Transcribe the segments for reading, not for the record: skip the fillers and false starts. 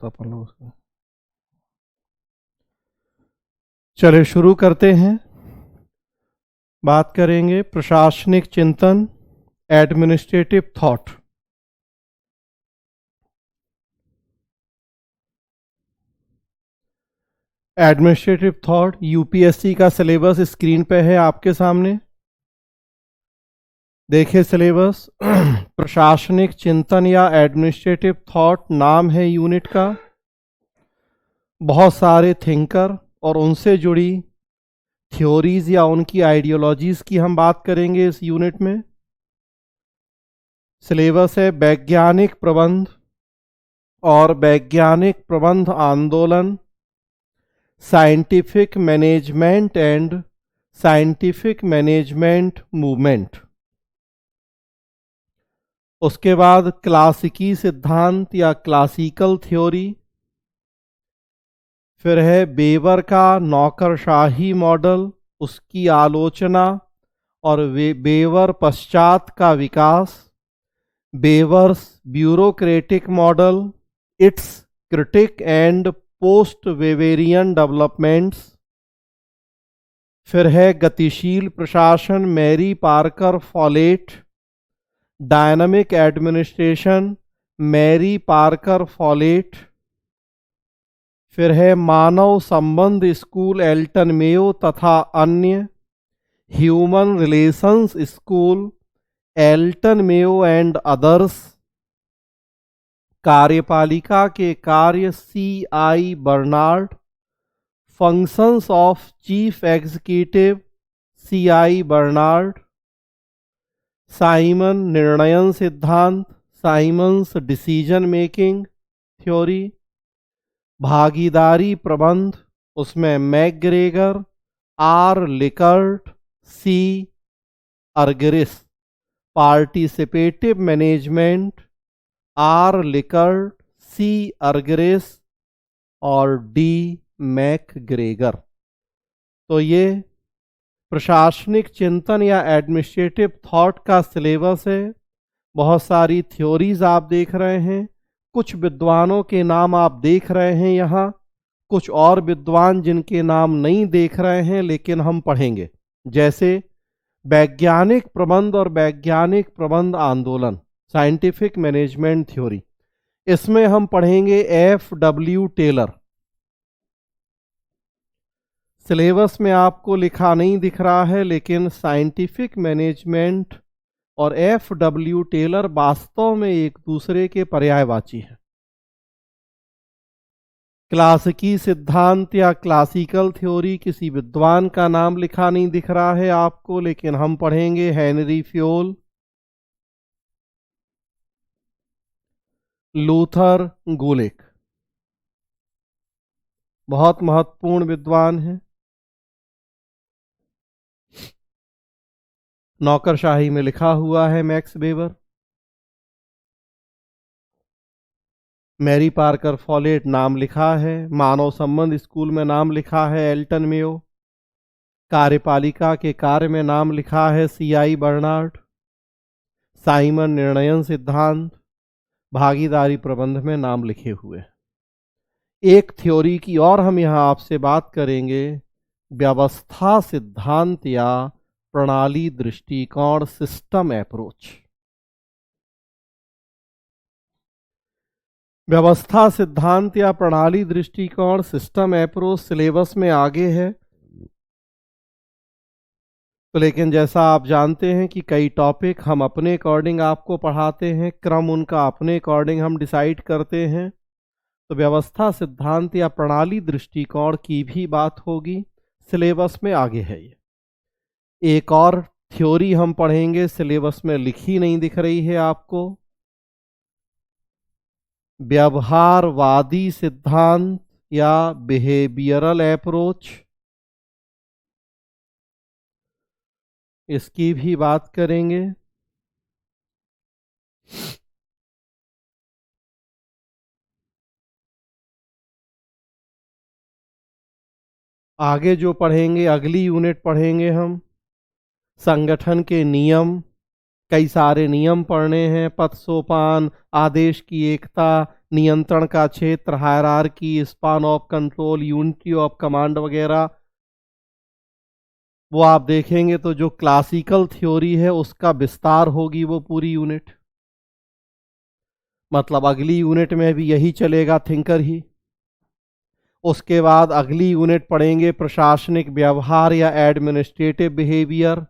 तो अपन लोग उसको चले शुरू करते हैं। बात करेंगे प्रशासनिक चिंतन, administrative thought. Administrative thought UPSC का सिलेबस स्क्रीन पे है आपके सामने। देखिए सिलेबस प्रशासनिक चिंतन या एडमिनिस्ट्रेटिव थॉट नाम है यूनिट का। बहुत सारे थिंकर और उनसे जुड़ी थ्योरीज या उनकी आइडियोलॉजीज की हम बात करेंगे इस यूनिट में। सिलेबस है वैज्ञानिक प्रबंध और वैज्ञानिक प्रबंध आंदोलन, scientific management and scientific management movement. उसके बाद क्लासिकी सिद्धांत या क्लासिकल थ्योरी। फिर है बेवर का नौकरशाही मॉडल, उसकी आलोचना और बेवर पश्चात का विकास, Weber's bureaucratic model, its critic and post Weberian developments. फिर है गतिशील प्रशासन, Mary Parker Follett, dynamic administration, Mary Parker Follett. फिर है मानव संबंध स्कूल, एल्टन मेयो तथा अन्य, human relations school, Elton Mayo and others. कार्यपालिका के कार्य, C.I. Barnard, functions of chief executive, C.I. Barnard. Simon निर्णयन सिद्धांत, साइमन्स डिसीजन मेकिंग थ्योरी। भागीदारी प्रबंध, उसमें McGregor, R. Likert, C. Argyris. Participative management, R. Likert, C. अर्गरिस और D. मैकग्रेगर। तो ये प्रशासनिक चिंतन या एडमिनिस्ट्रेटिव थॉट का सिलेबस है। बहुत सारी थ्योरीज आप देख रहे हैं, कुछ विद्वानों के नाम आप देख रहे हैं यहाँ, कुछ और विद्वान जिनके नाम नहीं देख रहे हैं लेकिन हम पढ़ेंगे, जैसे वैज्ञानिक प्रबंध और वैज्ञानिक प्रबंध आंदोलन, साइंटिफिक मैनेजमेंट थ्योरी। इसमें हम पढ़ेंगे F.W. टेलर। सिलेबस में आपको लिखा नहीं दिख रहा है लेकिन साइंटिफिक मैनेजमेंट और F.W. टेलर वास्तव में एक दूसरे के पर्यायवाची हैं। क्लासिकी सिद्धांत या क्लासिकल थ्योरी, किसी विद्वान का नाम लिखा नहीं दिख रहा है आपको लेकिन हम पढ़ेंगे हेनरी फ्योल, लूथर गुलिक। बहुत महत्वपूर्ण विद्वान हैं। नौकरशाही में लिखा हुआ है Max Weber. Mary Parker Follett नाम लिखा है। मानव संबंध स्कूल में नाम लिखा है एल्टन मेयो। कार्यपालिका के कार्य में नाम लिखा है C.I. बर्नार्ड। साइमन निर्णयन सिद्धांत, भागीदारी प्रबंध में नाम लिखे हुए। एक थ्योरी की और हम यहाँ आपसे बात करेंगे, व्यवस्था सिद्धांत या प्रणाली दृष्टिकोण, सिस्टम अप्रोच। व्यवस्था सिद्धांत या प्रणाली दृष्टिकोण, सिस्टम अप्रोच सिलेबस में आगे है, तो लेकिन जैसा आप जानते हैं कि कई टॉपिक हम अपने अकॉर्डिंग आपको पढ़ाते हैं, क्रम उनका अपने अकॉर्डिंग हम डिसाइड करते हैं। तो व्यवस्था सिद्धांत या प्रणाली दृष्टिकोण की भी बात होगी, सिलेबस में आगे है ये। एक और थ्योरी हम पढ़ेंगे, सिलेबस में लिखी नहीं दिख रही है आपको, व्यवहारवादी सिद्धांत या बिहेवियरल अप्रोच, इसकी भी बात करेंगे। आगे जो पढ़ेंगे, अगली यूनिट पढ़ेंगे हम संगठन के नियम। कई सारे नियम पढ़ने हैं, पद सोपान, आदेश की एकता, नियंत्रण का क्षेत्र, hierarchy, span of control, unity of command वगैरह, वो आप देखेंगे तो जो क्लासिकल थ्योरी है उसका विस्तार होगी वो पूरी यूनिट। मतलब अगली यूनिट में भी यही चलेगा, थिंकर ही। उसके बाद अगली यूनिट पढ़ेंगे प्रशासनिक व्यवहार या एडमिनिस्ट्रेटिव बिहेवियर।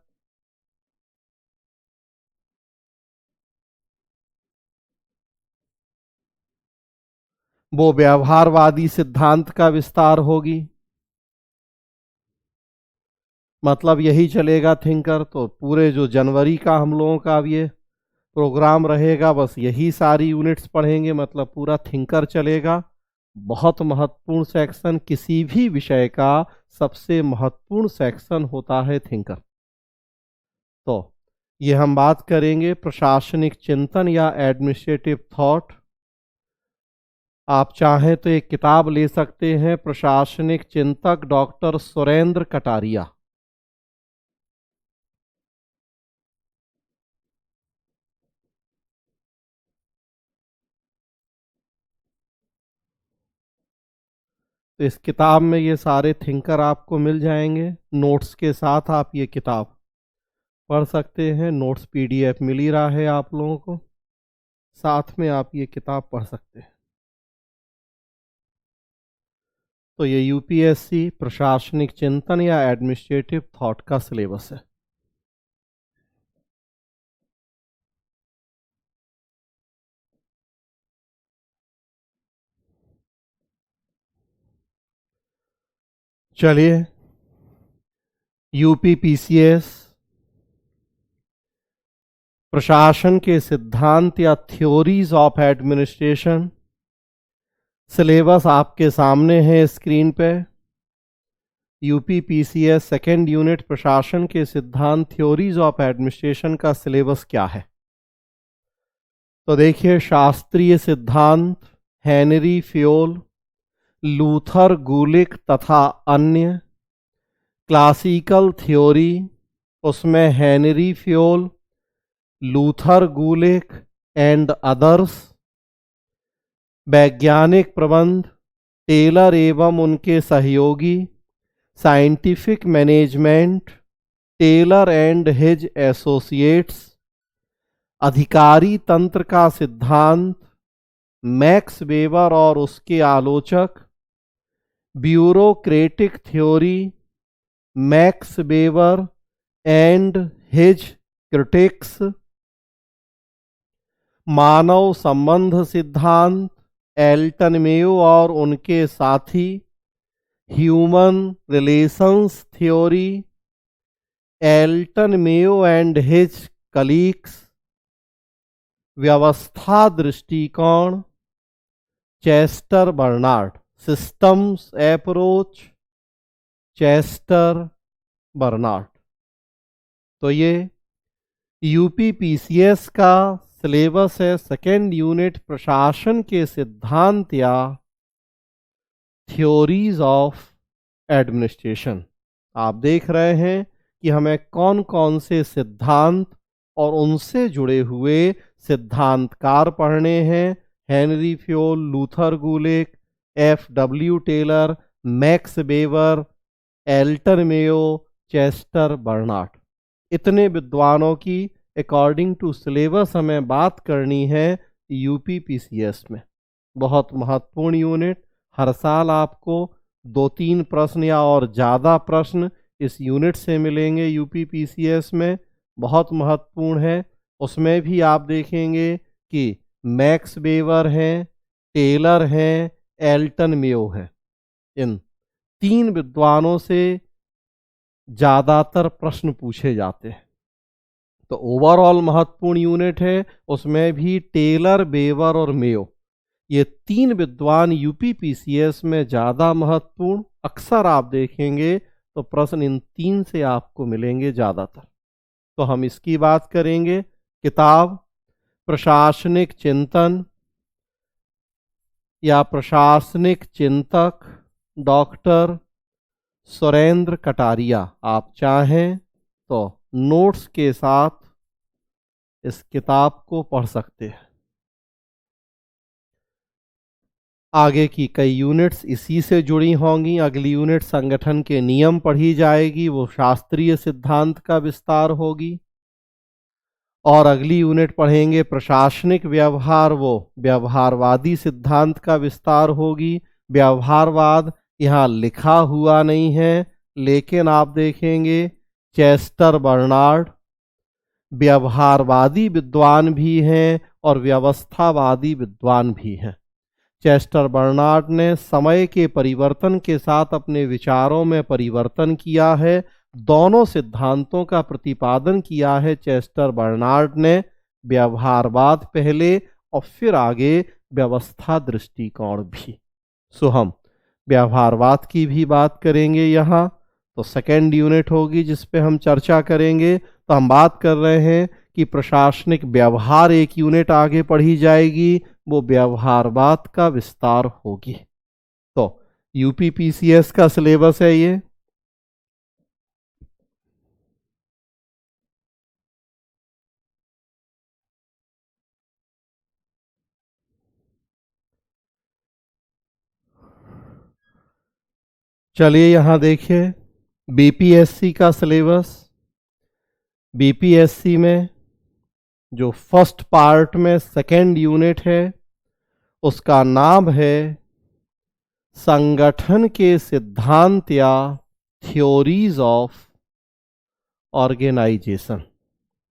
वो व्यवहारवादी सिद्धांत का विस्तार होगी। मतलब यही चलेगा थिंकर। तो पूरे जो जनवरी का हम लोगों का अब ये प्रोग्राम रहेगा, बस यही सारी यूनिट्स पढ़ेंगे। मतलब पूरा थिंकर चलेगा। बहुत महत्वपूर्ण सेक्शन, किसी भी विषय का सबसे महत्वपूर्ण सेक्शन होता है थिंकर। तो ये हम बात करेंगे प्रशासनिक चिंतन या एडमिनिस्ट्रेटिव थॉट। आप चाहें तो एक किताब ले सकते हैं, प्रशासनिक चिंतक डॉक्टर सुरेंद्र कटारिया। तो इस किताब में ये सारे थिंकर आपको मिल जाएंगे। नोट्स के साथ आप ये किताब पढ़ सकते हैं। नोट्स पीडीएफ मिल ही रहा है आप लोगों को, साथ में आप ये किताब पढ़ सकते हैं। तो ये यूपीएससी प्रशासनिक चिंतन या एडमिनिस्ट्रेटिव थॉट का सिलेबस है। चलिए, यूपी पीसीएस प्रशासन के सिद्धांत या थ्योरीज ऑफ एडमिनिस्ट्रेशन, सिलेबस आपके सामने है स्क्रीन पे। यूपी पीसीएस सेकेंड यूनिट प्रशासन के सिद्धांत, थ्योरीज ऑफ एडमिनिस्ट्रेशन का सिलेबस क्या है। तो देखिए, शास्त्रीय सिद्धांत हेनरी फ्योल, लूथर गुलिक तथा अन्य। क्लासिकल थ्योरी, उसमें Henri Fayol, Luther Gulick and others. वैज्ञानिक प्रबंध, टेलर एवं उनके सहयोगी, scientific management, Taylor and his associates. अधिकारी तंत्र का सिद्धांत, मैक्स वेबर और उसके आलोचक। Bureaucratic theory, Max Weber and his critics. मानव संबंध सिद्धांत, एल्टन मेयो और उनके साथी। Human relations theory, Elton Mayo and his colleagues. व्यवस्था दृष्टिकोण, Chester Barnard. Systems approach, Chester Barnard. तो ये यूपी पीसीएस का सिलेबस है। सेकेंड यूनिट प्रशासन के सिद्धांत या थ्योरीज ऑफ एडमिनिस्ट्रेशन। आप देख रहे हैं कि हमें कौन कौन से सिद्धांत और उनसे जुड़े हुए सिद्धांतकार पढ़ने हैं। Henri Fayol, Luther Gulick, F W. Taylor, Max Weber, Elton Mayo, Chester Barnard. इतने विद्वानों की अकॉर्डिंग टू सिलेबस हमें बात करनी है यूपी पीसीएस में। बहुत महत्वपूर्ण यूनिट। हर साल आपको 2-3 प्रश्न या और ज़्यादा प्रश्न इस यूनिट से मिलेंगे यूपी पीसीएस में। बहुत महत्वपूर्ण है। उसमें भी आप देखेंगे कि मैक्स वेबर हैं, टेलर हैं, एल्टन मेयो हैं। इन 3 विद्वानों से ज़्यादातर प्रश्न पूछे जाते हैं। तो ओवरऑल महत्वपूर्ण यूनिट है। उसमें भी टेलर, वेबर और मेयो, ये 3 विद्वान यूपी पीसीएस में ज़्यादा महत्वपूर्ण। अक्सर आप देखेंगे तो प्रश्न इन 3 से आपको मिलेंगे ज़्यादातर। तो हम इसकी बात करेंगे। किताब प्रशासनिक चिंतन या प्रशासनिक चिंतक डॉक्टर सुरेंद्र कटारिया। आप चाहें तो नोट्स के साथ इस किताब को पढ़ सकते हैं। आगे की कई यूनिट्स इसी से जुड़ी होंगी। अगली यूनिट संगठन के नियम पढ़ी जाएगी, वो शास्त्रीय सिद्धांत का विस्तार होगी। और अगली यूनिट पढ़ेंगे प्रशासनिक व्यवहार, वो व्यवहारवादी सिद्धांत का विस्तार होगी। व्यवहारवाद यहाँ लिखा हुआ नहीं है, लेकिन आप देखेंगे चेस्टर बर्नार्ड व्यवहारवादी विद्वान भी हैं और व्यवस्थावादी विद्वान भी हैं। चेस्टर बर्नार्ड ने समय के परिवर्तन के साथ अपने विचारों में परिवर्तन किया है। दोनों सिद्धांतों का प्रतिपादन किया है चेस्टर बर्नार्ड ने, व्यवहारवाद पहले और फिर आगे व्यवस्था दृष्टिकोण भी। सो हम व्यवहारवाद की भी बात करेंगे यहाँ। तो सेकेंड यूनिट होगी जिस पे हम चर्चा करेंगे। तो हम बात कर रहे हैं कि प्रशासनिक व्यवहार एक यूनिट आगे पढ़ी जाएगी, वो व्यवहारवाद का विस्तार होगी। तो यूपीपीसीएस का सिलेबस है ये। चलिए यहाँ देखिए बीपीएससी का सिलेबस। बीपीएससी में जो फर्स्ट पार्ट में सेकेंड यूनिट है उसका नाम है संगठन के सिद्धांत या थ्योरीज ऑफ ऑर्गेनाइजेशन।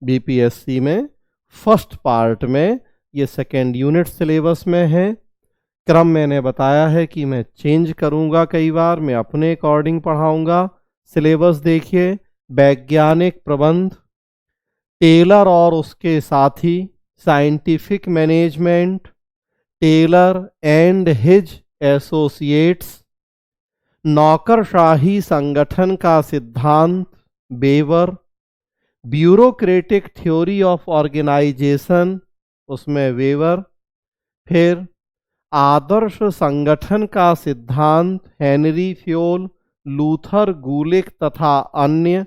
बीपीएससी में फर्स्ट पार्ट में ये सेकेंड यूनिट सिलेबस में है। क्रम मैंने बताया है कि मैं चेंज करूंगा, कई बार मैं अपने अकॉर्डिंग पढ़ाऊंगा। सिलेबस देखिए, वैज्ञानिक प्रबंध, टेलर और उसके साथी, scientific management, Taylor and his associates, नौकरशाही संगठन का सिद्धांत, Weber, bureaucratic theory of organisation, उसमें वेवर, फिर आदर्श संगठन का सिद्धांत, हेनरी फ्योल, लूथर गुलिक तथा अन्य,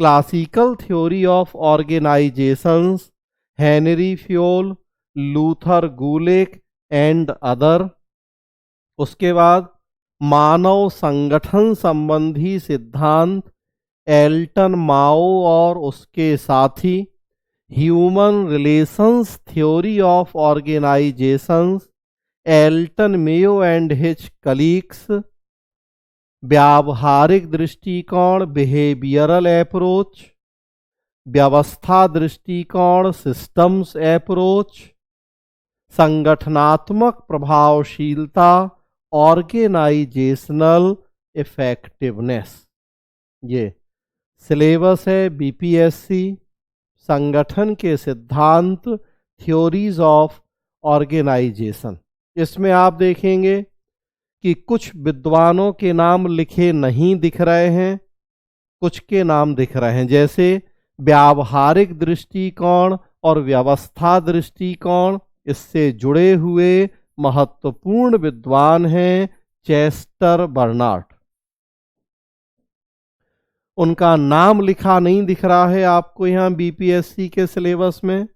classical theory of organisations, Henry Fayol, Luther Gulick and other. उसके बाद मानव संगठन संबंधी सिद्धांत, एल्टन माओ और उसके साथी, human relations theory of organisations, Elton Mayo and his colleagues, व्यावहारिक दृष्टिकोण, बिहेवियरल अप्रोच, व्यवस्था दृष्टिकोण, सिस्टम्स अप्रोच, संगठनात्मक प्रभावशीलता, ऑर्गेनाइजेशनल इफेक्टिवनेस। ये सिलेबस है बीपीएससी संगठन के सिद्धांत, थ्योरीज ऑफ ऑर्गेनाइजेशन। इसमें आप देखेंगे कि कुछ विद्वानों के नाम लिखे नहीं दिख रहे हैं, कुछ के नाम दिख रहे हैं, जैसे व्यावहारिक दृष्टिकोण और व्यवस्था दृष्टिकोण, इससे जुड़े हुए महत्वपूर्ण विद्वान हैं चेस्टर बर्नार्ड। उनका नाम लिखा नहीं दिख रहा है आपको यहाँ बीपीएससी के सिलेबस में,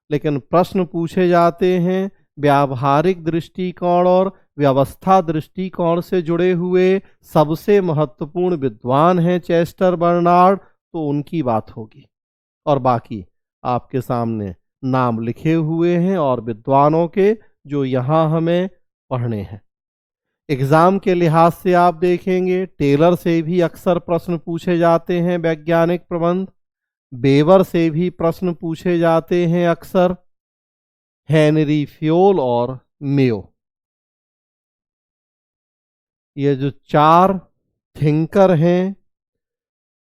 लेकिन प्रश्न पूछे जाते हैं व्यावहारिक दृष्टिकोण और व्यवस्था दृष्टिकोण से जुड़े हुए सबसे महत्वपूर्ण विद्वान हैं चेस्टर बर्नार्ड, तो उनकी बात होगी। और बाकी आपके सामने नाम लिखे हुए हैं और विद्वानों के जो यहाँ हमें पढ़ने हैं। एग्जाम के लिहाज से आप देखेंगे टेलर से भी अक्सर प्रश्न पूछे जाते हैं वैज्ञानिक प्रबंध, बेवर से भी प्रश्न पूछे जाते हैं अक्सर, हेनरी फ्योल और मेयो। ये जो चार थिंकर हैं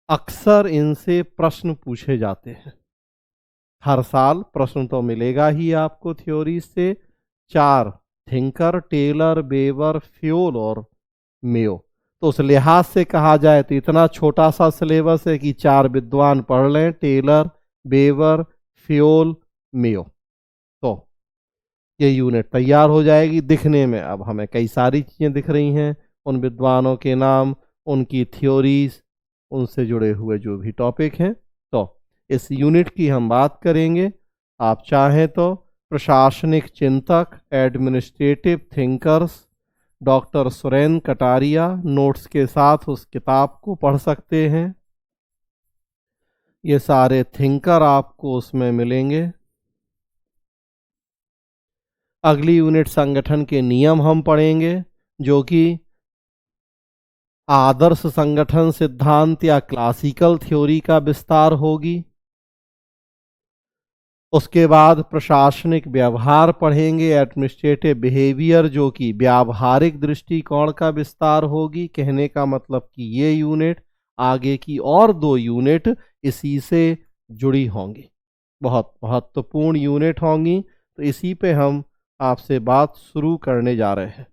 अक्सर इनसे प्रश्न पूछे जाते हैं। हर साल प्रश्न तो मिलेगा ही आपको थ्योरी से। चार थिंकर, टेलर, बेवर, फ्योल और मेयो। तो उस लिहाज से कहा जाए तो इतना छोटा सा सिलेबस है कि चार विद्वान पढ़ लें, टेलर, बेवर, फ्योल, मेयो, तो ये यूनिट तैयार हो जाएगी। दिखने में अब हमें कई सारी चीज़ें दिख रही हैं, उन विद्वानों के नाम, उनकी थ्योरीज, उनसे जुड़े हुए जो भी टॉपिक हैं। तो इस यूनिट की हम बात करेंगे। आप चाहें तो प्रशासनिक चिंतक, administrative thinkers, doctor Suren Kataria. Notes के साथ उस किताब को पढ़ सकते हैं। ये सारे थिंकर आपको उसमें मिलेंगे। अगली यूनिट संगठन के नियम हम पढ़ेंगे, जो कि आदर्श संगठन सिद्धांत या क्लासिकल थ्योरी का विस्तार होगी। उसके बाद प्रशासनिक व्यवहार पढ़ेंगे, एडमिनिस्ट्रेटिव बिहेवियर, जो कि व्यावहारिक दृष्टिकोण का विस्तार होगी। कहने का मतलब कि ये यूनिट आगे की और 2 यूनिट इसी से जुड़ी होंगी, बहुत महत्वपूर्ण यूनिट होंगी। तो इसी पे हम आपसे बात शुरू करने जा रहे हैं।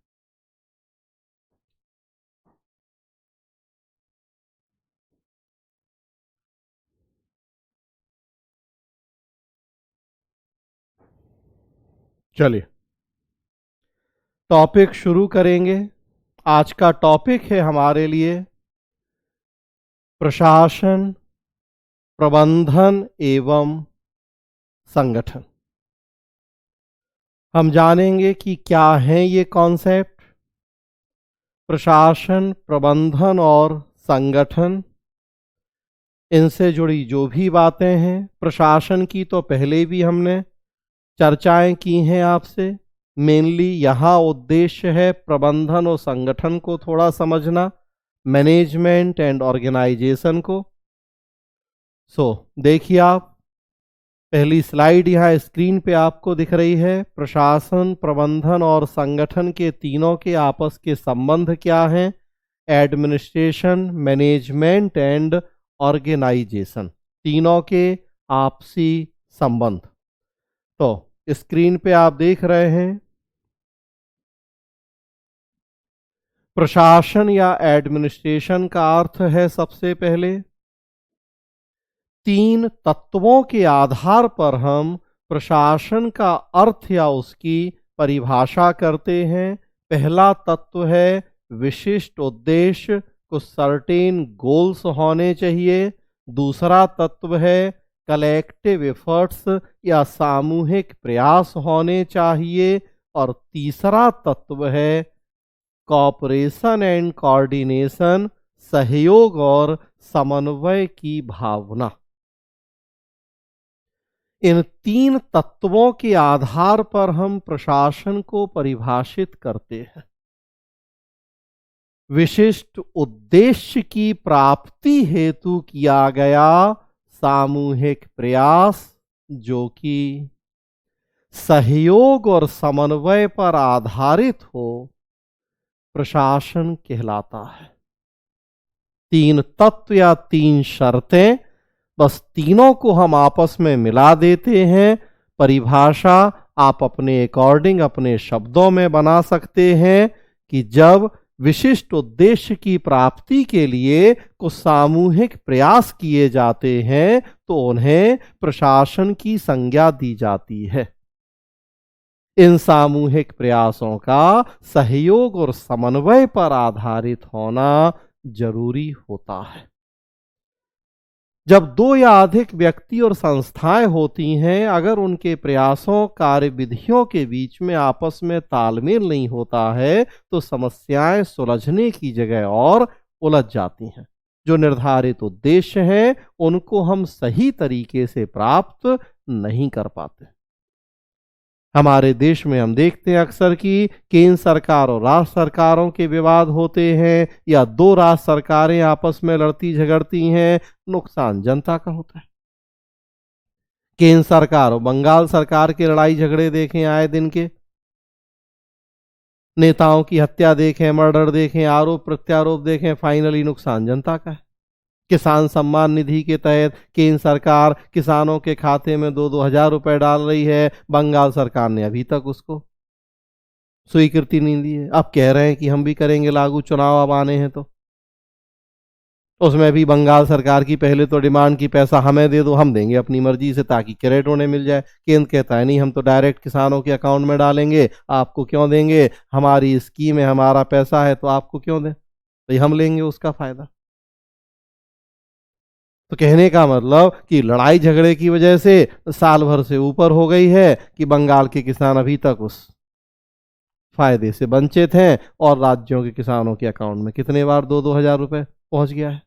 चलिए टॉपिक शुरू करेंगे। आज का टॉपिक है हमारे लिए प्रशासन, प्रबंधन एवं संगठन। हम जानेंगे कि क्या है ये कॉन्सेप्ट, प्रशासन, प्रबंधन और संगठन, इनसे जुड़ी जो भी बातें हैं। प्रशासन की तो पहले भी हमने चर्चाएं की हैं आपसे। मेनली यहाँ उद्देश्य है प्रबंधन और संगठन को थोड़ा समझना, मैनेजमेंट एंड ऑर्गेनाइजेशन को। देखिए आप, पहली स्लाइड यहाँ स्क्रीन पे आपको दिख रही है। प्रशासन, प्रबंधन और संगठन के तीनों के आपस के संबंध क्या हैं? एडमिनिस्ट्रेशन, मैनेजमेंट एंड ऑर्गेनाइजेशन, तीनों के आपसी संबंध। तो स्क्रीन पे आप देख रहे हैं, प्रशासन या एडमिनिस्ट्रेशन का अर्थ है सबसे पहले 3 तत्वों के आधार पर हम प्रशासन का अर्थ या उसकी परिभाषा करते हैं। पहला तत्व है विशिष्ट उद्देश्य, कुछ सर्टेन गोल्स होने चाहिए। दूसरा तत्व है कलेक्टिव एफर्ट्स या सामूहिक प्रयास होने चाहिए। और तीसरा तत्व है कॉपरेशन एंड कोऑर्डिनेशन, सहयोग और समन्वय की भावना। इन 3 तत्वों के आधार पर हम प्रशासन को परिभाषित करते हैं। विशिष्ट उद्देश्य की प्राप्ति हेतु किया गया सामूहिक प्रयास, जो कि सहयोग और समन्वय पर आधारित हो, प्रशासन कहलाता है। 3 तत्व या 3 शर्तें, बस तीनों को हम आपस में मिला देते हैं। परिभाषा आप अपने अकॉर्डिंग अपने शब्दों में बना सकते हैं कि जब विशिष्ट उद्देश्य की प्राप्ति के लिए कुछ सामूहिक प्रयास किए जाते हैं तो उन्हें प्रशासन की संज्ञा दी जाती है। इन सामूहिक प्रयासों का सहयोग और समन्वय पर आधारित होना जरूरी होता है। जब 2 या अधिक व्यक्ति और संस्थाएं होती हैं, अगर उनके प्रयासों, कार्यविधियों के बीच में आपस में तालमेल नहीं होता है तो समस्याएं सुलझने की जगह और उलझ जाती हैं। जो निर्धारित उद्देश्य हैं उनको हम सही तरीके से प्राप्त नहीं कर पाते। हमारे देश में हम देखते हैं अक्सर कि केंद्र सरकार और राज्य सरकारों के विवाद होते हैं, या 2 राज्य सरकारें आपस में लड़ती झगड़ती हैं। नुकसान जनता का होता है। केंद्र सरकार और बंगाल सरकार की लड़ाई झगड़े देखें, आए दिन के नेताओं की हत्या देखें, मर्डर देखें, आरोप प्रत्यारोप देखें, फाइनली नुकसान जनता का है। किसान सम्मान निधि के तहत केंद्र सरकार किसानों के खाते में 2-2 हजार रुपए डाल रही है। बंगाल सरकार ने अभी तक उसको स्वीकृति नहीं दी है। अब कह रहे हैं कि हम भी करेंगे लागू, चुनाव अब आने हैं तो उसमें भी बंगाल सरकार की पहले तो डिमांड की पैसा हमें दे दो, हम देंगे अपनी मर्जी से ताकि क्रेडिट उन्हें मिल जाए। केंद्र कहता है नहीं, हम तो डायरेक्ट किसानों के अकाउंट में डालेंगे, आपको क्यों देंगे, हमारी स्कीम है, हमारा पैसा है, तो आपको क्यों दें, तो हम लेंगे उसका फायदा। तो कहने का मतलब कि लड़ाई झगड़े की वजह से साल भर से ऊपर हो गई है कि बंगाल के किसान अभी तक उस फायदे से वंचित हैं और राज्यों के किसानों के अकाउंट में कितने बार 2-2 हजार रुपए पहुंच गया है।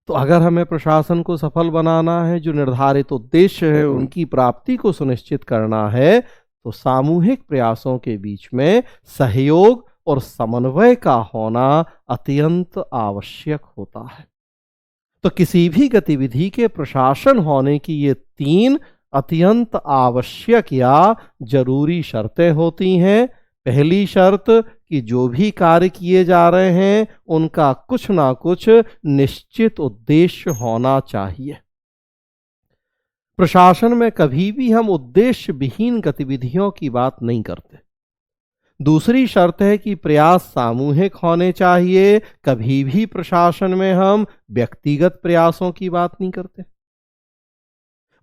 तो अगर हमें प्रशासन को सफल बनाना है, जो निर्धारित उद्देश्य है उनकी प्राप्ति को सुनिश्चित करना है, तो सामूहिक प्रयासों के बीच में सहयोग और समन्वय का होना अत्यंत आवश्यक होता है। तो किसी भी गतिविधि के प्रशासन होने की ये 3 अत्यंत आवश्यक या जरूरी शर्तें होती हैं। पहली शर्त कि जो भी कार्य किए जा रहे हैं उनका कुछ ना कुछ निश्चित उद्देश्य होना चाहिए। प्रशासन में कभी भी हम उद्देश्य विहीन गतिविधियों की बात नहीं करते। दूसरी शर्त है कि प्रयास सामूहिक होने चाहिए। कभी भी प्रशासन में हम व्यक्तिगत प्रयासों की बात नहीं करते।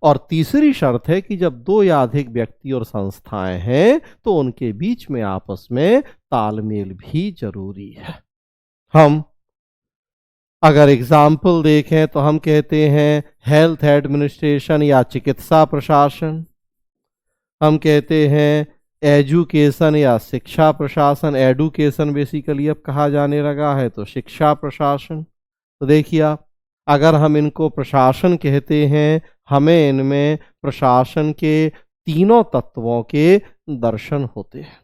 और तीसरी शर्त है कि जब 2 या अधिक व्यक्ति और संस्थाएं हैं तो उनके बीच में आपस में तालमेल भी जरूरी है। हम अगर एग्जाम्पल देखें तो हम कहते हैं हेल्थ एडमिनिस्ट्रेशन या चिकित्सा प्रशासन, हम कहते हैं एजुकेशन या शिक्षा प्रशासन, एडुकेशन बेसिकली अब कहा जाने लगा है, तो शिक्षा प्रशासन। तो देखिए आप, अगर हम इनको प्रशासन कहते हैं, हमें इनमें प्रशासन के तीनों तत्वों के दर्शन होते हैं।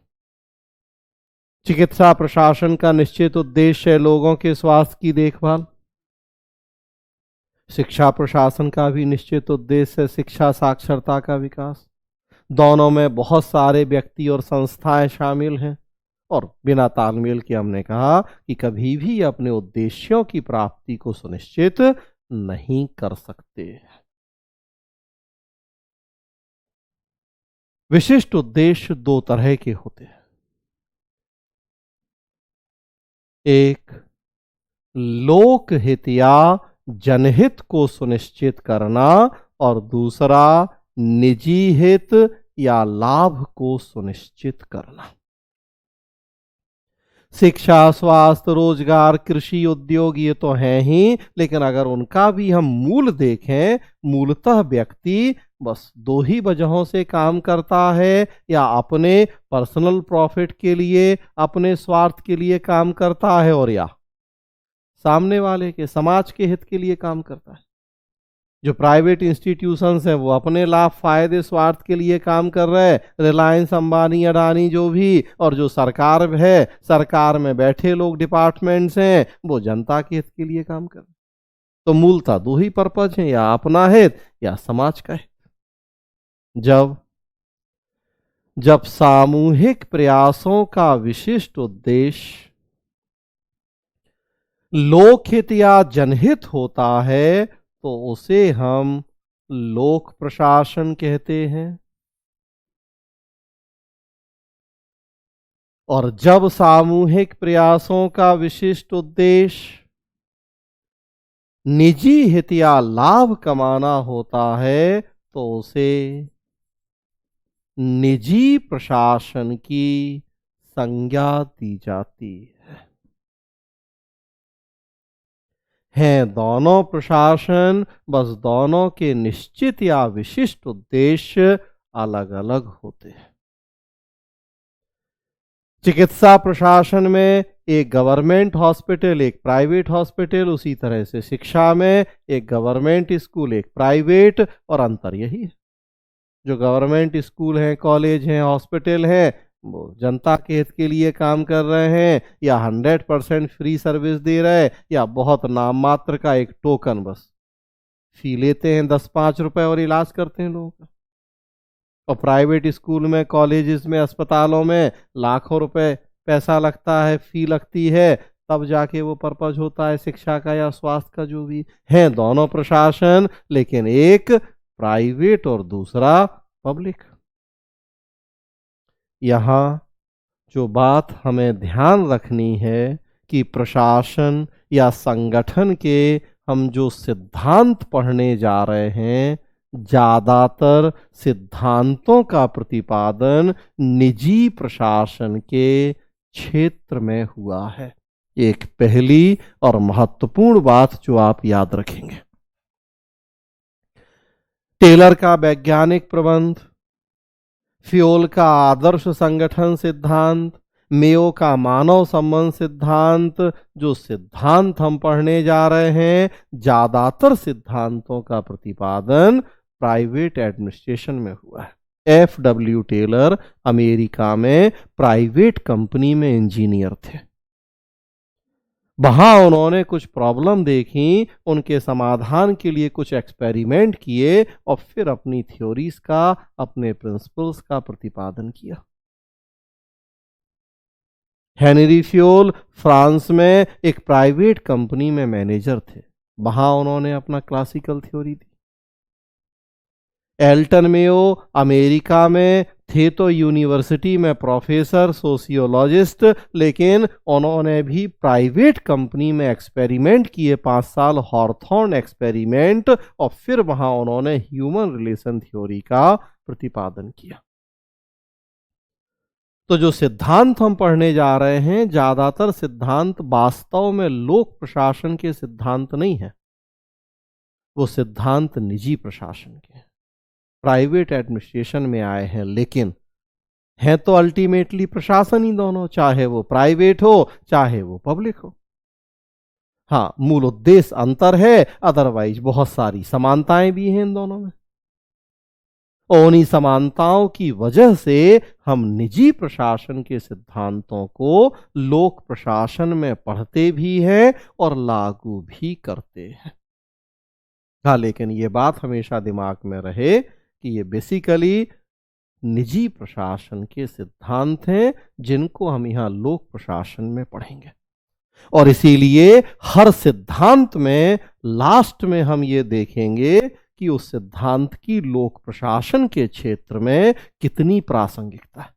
चिकित्सा प्रशासन का निश्चित उद्देश्य है लोगों के स्वास्थ्य की देखभाल। शिक्षा प्रशासन का भी निश्चित उद्देश्य है शिक्षा साक्षरता का विकास। दोनों में बहुत सारे व्यक्ति और संस्थाएं शामिल हैं और बिना तालमेल के हमने कहा कि कभी भी अपने उद्देश्यों की प्राप्ति को सुनिश्चित नहीं कर सकते। विशिष्ट उद्देश्य 2 तरह के होते हैं। एक लोकहित या जनहित को सुनिश्चित करना और दूसरा निजी हित या लाभ को सुनिश्चित करना। शिक्षा, स्वास्थ्य, रोजगार, कृषि, उद्योग ये तो हैं ही, लेकिन अगर उनका भी हम मूल देखें, मूलतः व्यक्ति बस 2 ही वजहों से काम करता है, या अपने पर्सनल प्रॉफिट के लिए, अपने स्वार्थ के लिए काम करता है, और या सामने वाले के समाज के हित के लिए काम करता है। जो प्राइवेट इंस्टीट्यूशंस हैं वो अपने लाभ, फायदे, स्वार्थ के लिए काम कर रहे हैं, रिलायंस, अंबानी, अडानी जो भी, और जो सरकार है, सरकार में बैठे लोग, डिपार्टमेंट्स हैं, वो जनता के हित के लिए काम कर रहे हैं। तो मूलतः 2 ही पर्पज हैं, या अपना हित या समाज का हित। जब सामूहिक प्रयासों का विशिष्ट उद्देश्य लोकहित या जनहित होता है तो उसे हम लोक प्रशासन कहते हैं। और जब सामूहिक प्रयासों का विशिष्ट उद्देश्य निजी हित या लाभ कमाना होता है तो उसे निजी प्रशासन की संज्ञा दी जाती हैं दोनों प्रशासन, बस दोनों के निश्चित या विशिष्ट उद्देश्य अलग अलग होते हैं। चिकित्सा प्रशासन में एक गवर्नमेंट हॉस्पिटल, एक प्राइवेट हॉस्पिटल, उसी तरह से शिक्षा में एक गवर्नमेंट स्कूल, एक प्राइवेट, और अंतर यही है। जो गवर्नमेंट स्कूल हैं, कॉलेज हैं, हॉस्पिटल हैं, वो जनता के हित के लिए काम कर रहे हैं, या 100% फ्री सर्विस दे रहे हैं, या बहुत नाम मात्र का एक टोकन बस फी लेते हैं 10-5 रुपए और इलाज करते हैं लोगों का। और प्राइवेट स्कूल में, कॉलेजेस में, अस्पतालों में लाखों रुपए पैसा लगता है, फी लगती है, तब जाके वो पर्पज होता है शिक्षा का या स्वास्थ्य का। जो भी है दोनों प्रशासन, लेकिन एक प्राइवेट और दूसरा पब्लिक। यहाँ जो बात हमें ध्यान रखनी है कि प्रशासन या संगठन के हम जो सिद्धांत पढ़ने जा रहे हैं, ज्यादातर सिद्धांतों का प्रतिपादन निजी प्रशासन के क्षेत्र में हुआ है। एक पहली और महत्वपूर्ण बात जो आप याद रखेंगे, टेलर का वैज्ञानिक प्रबंध, फ्योल का आदर्श संगठन सिद्धांत, मेयो का मानव संबंध सिद्धांत। जो सिद्धांत हम पढ़ने जा रहे हैं, ज्यादातर सिद्धांतों का प्रतिपादन प्राइवेट एडमिनिस्ट्रेशन में हुआ है। F.W. टेलर अमेरिका में प्राइवेट कंपनी में इंजीनियर थे। वहां उन्होंने कुछ प्रॉब्लम देखी, उनके समाधान के लिए कुछ एक्सपेरिमेंट किए और फिर अपनी थ्योरीज का, अपने प्रिंसिपल्स का प्रतिपादन किया। हेनरी फ्योल फ्रांस में एक प्राइवेट कंपनी में मैनेजर थे, वहां उन्होंने अपना क्लासिकल थ्योरी दी। एल्टन मेयो अमेरिका में थे तो यूनिवर्सिटी में प्रोफेसर, सोशियोलॉजिस्ट, लेकिन उन्होंने भी प्राइवेट कंपनी में एक्सपेरिमेंट किए 5 साल, हॉर्थॉर्न एक्सपेरिमेंट, और फिर वहां उन्होंने ह्यूमन रिलेशन थ्योरी का प्रतिपादन किया। तो जो सिद्धांत हम पढ़ने जा रहे हैं, ज्यादातर सिद्धांत वास्तव में लोक प्रशासन के सिद्धांत नहीं है, वो सिद्धांत निजी प्रशासन के, प्राइवेट एडमिनिस्ट्रेशन में आए हैं, लेकिन हैं तो अल्टीमेटली प्रशासन ही दोनों, चाहे वो प्राइवेट हो चाहे वो पब्लिक हो। हाँ, मूल उद्देश्य अंतर है, अदरवाइज बहुत सारी समानताएं भी हैं इन दोनों में। और उन्हीं समानताओं की वजह से हम निजी प्रशासन के सिद्धांतों को लोक प्रशासन में पढ़ते भी हैं और लागू भी करते हैं। हाँ, लेकिन ये बात हमेशा दिमाग में रहे कि ये बेसिकली निजी प्रशासन के सिद्धांत हैं, जिनको हम यहाँ लोक प्रशासन में पढ़ेंगे। और इसीलिए हर सिद्धांत में लास्ट में हम ये देखेंगे कि उस सिद्धांत की लोक प्रशासन के क्षेत्र में कितनी प्रासंगिकता है,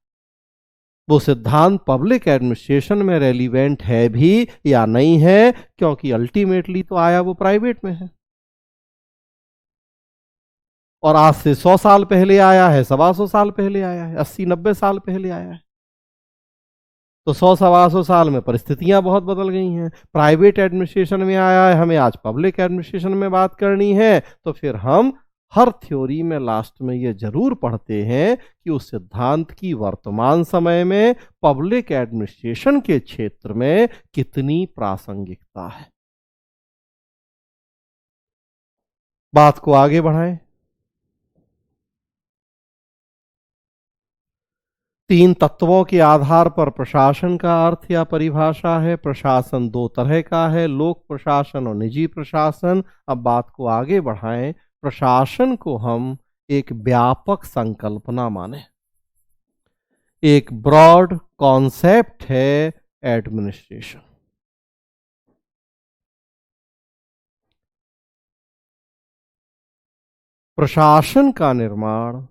वो सिद्धांत पब्लिक एडमिनिस्ट्रेशन में रेलिवेंट है भी या नहीं है, क्योंकि अल्टीमेटली तो आया वो प्राइवेट में है। और आज से 100 साल पहले आया है, 125 साल पहले आया है, 80-90 साल पहले आया है। तो 100-125 साल में परिस्थितियां बहुत बदल गई हैं। प्राइवेट एडमिनिस्ट्रेशन में आया है, हमें आज पब्लिक एडमिनिस्ट्रेशन में बात करनी है, तो फिर हम हर थ्योरी में लास्ट में ये जरूर पढ़ते हैं कि उस सिद्धांत की वर्तमान समय में पब्लिक एडमिनिस्ट्रेशन के क्षेत्र में कितनी प्रासंगिकता है। बात को आगे बढ़ाएं। 3 तत्वों के आधार पर प्रशासन का अर्थ या परिभाषा है। प्रशासन 2 तरह का है, लोक प्रशासन और निजी प्रशासन। अब बात को आगे बढ़ाएं। प्रशासन को हम एक व्यापक संकल्पना माने, एक ब्रॉड कॉन्सेप्ट है एडमिनिस्ट्रेशन। प्रशासन का निर्माण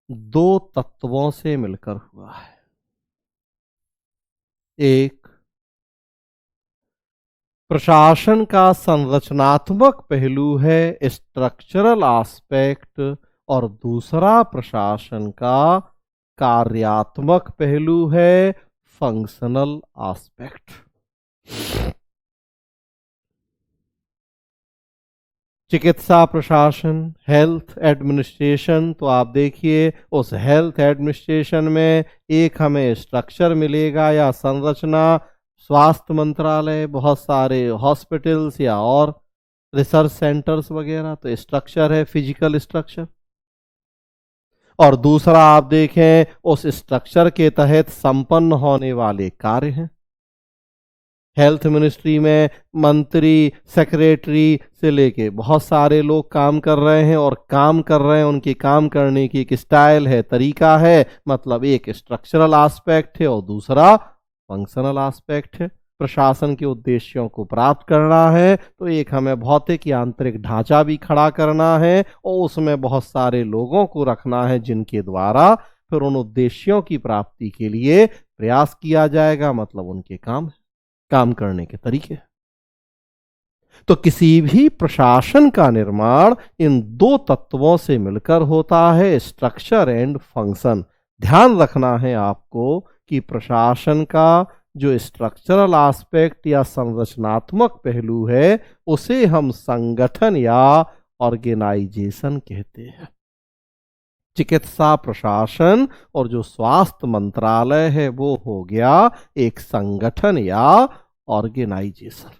2 तत्वों से मिलकर हुआ है। एक, प्रशासन का संरचनात्मक पहलू है, स्ट्रक्चरल एस्पेक्ट, और दूसरा प्रशासन का कार्यात्मक पहलू है, फंक्शनल एस्पेक्ट। चिकित्सा प्रशासन, हेल्थ एडमिनिस्ट्रेशन, तो आप देखिए उस हेल्थ एडमिनिस्ट्रेशन में एक हमें स्ट्रक्चर मिलेगा या संरचना, स्वास्थ्य मंत्रालय, बहुत सारे हॉस्पिटल्स या और रिसर्च सेंटर्स वगैरह, तो स्ट्रक्चर है, फिजिकल स्ट्रक्चर। और दूसरा आप देखें उस स्ट्रक्चर के तहत संपन्न होने वाले कार्य हैं। हेल्थ मिनिस्ट्री में मंत्री, सेक्रेटरी से लेके बहुत सारे लोग काम कर रहे हैं, और काम कर रहे हैं, उनकी काम करने की एक स्टाइल है, तरीका है, मतलब एक स्ट्रक्चरल एस्पेक्ट है और दूसरा फंक्शनल एस्पेक्ट है। प्रशासन के उद्देश्यों को प्राप्त करना है तो एक हमें भौतिक या आंतरिक ढांचा भी खड़ा करना है, और उसमें बहुत सारे लोगों को रखना है जिनके द्वारा फिर उन उद्देश्यों की प्राप्ति के लिए प्रयास किया जाएगा, मतलब उनके काम करने के तरीके। तो किसी भी प्रशासन का निर्माण इन 2 तत्वों से मिलकर होता है, स्ट्रक्चर एंड फंक्शन। ध्यान रखना है आपको कि प्रशासन का जो स्ट्रक्चरल एस्पेक्ट या संरचनात्मक पहलू है, उसे हम संगठन या ऑर्गेनाइजेशन कहते हैं। चिकित्सा प्रशासन और जो स्वास्थ्य मंत्रालय है वो हो गया एक संगठन या ऑर्गेनाइजेशन,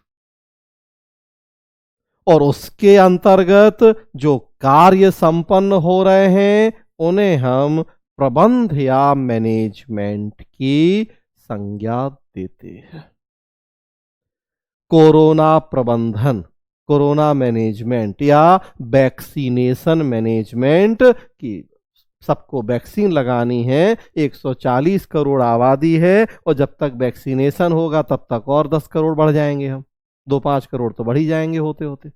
और उसके अंतर्गत जो कार्य संपन्न हो रहे हैं उन्हें हम प्रबंध या मैनेजमेंट की संज्ञा देते हैं। कोरोना प्रबंधन, कोरोना मैनेजमेंट या वैक्सीनेशन मैनेजमेंट की, सबको वैक्सीन लगानी है, 140 करोड़ आबादी है और जब तक वैक्सीनेशन होगा तब तक और 10 करोड़ बढ़ जाएंगे, हम 2-5 करोड़ तो बढ़ ही जाएंगे होते होते।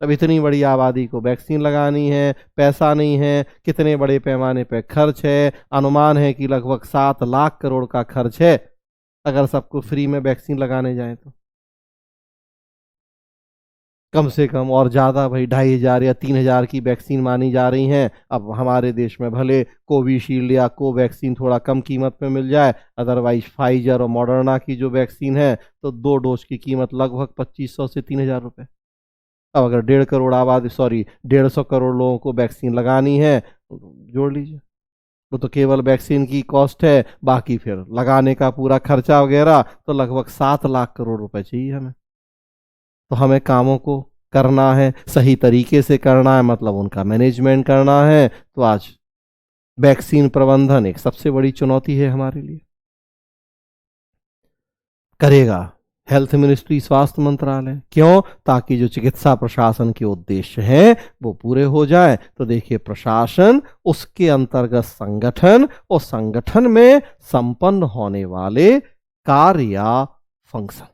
अब इतनी बड़ी आबादी को वैक्सीन लगानी है, पैसा नहीं है, कितने बड़े पैमाने पर खर्च है, अनुमान है कि लगभग 7 लाख करोड़ का खर्च है अगर सबको फ्री में वैक्सीन लगाने जाए तो। कम से कम और ज़्यादा भाई 2,500 या 3,000 की वैक्सीन मानी जा रही हैं। अब हमारे देश में भले कोविशील्ड या कोवैक्सीन थोड़ा कम कीमत में मिल जाए, अदरवाइज फाइजर और मॉडर्ना की जो वैक्सीन है तो 2 डोज की कीमत लगभग 2,500 से 3,000 रुपये। अब अगर 150 करोड़ लोगों को वैक्सीन लगानी है तो जोड़ लीजिए, वो तो केवल वैक्सीन की कॉस्ट है, बाकी फिर लगाने का पूरा खर्चा वगैरह तो लगभग 7 लाख करोड़ रुपए चाहिए हमें। तो हमें कामों को करना है, सही तरीके से करना है, मतलब उनका मैनेजमेंट करना है। तो आज वैक्सीन प्रबंधन एक सबसे बड़ी चुनौती है हमारे लिए। करेगा हेल्थ मिनिस्ट्री, स्वास्थ्य मंत्रालय। क्यों? ताकि जो चिकित्सा प्रशासन के उद्देश्य हैं वो पूरे हो जाए। तो देखिए, प्रशासन, उसके अंतर्गत संगठन, और संगठन में संपन्न होने वाले कार्य या फंक्शन।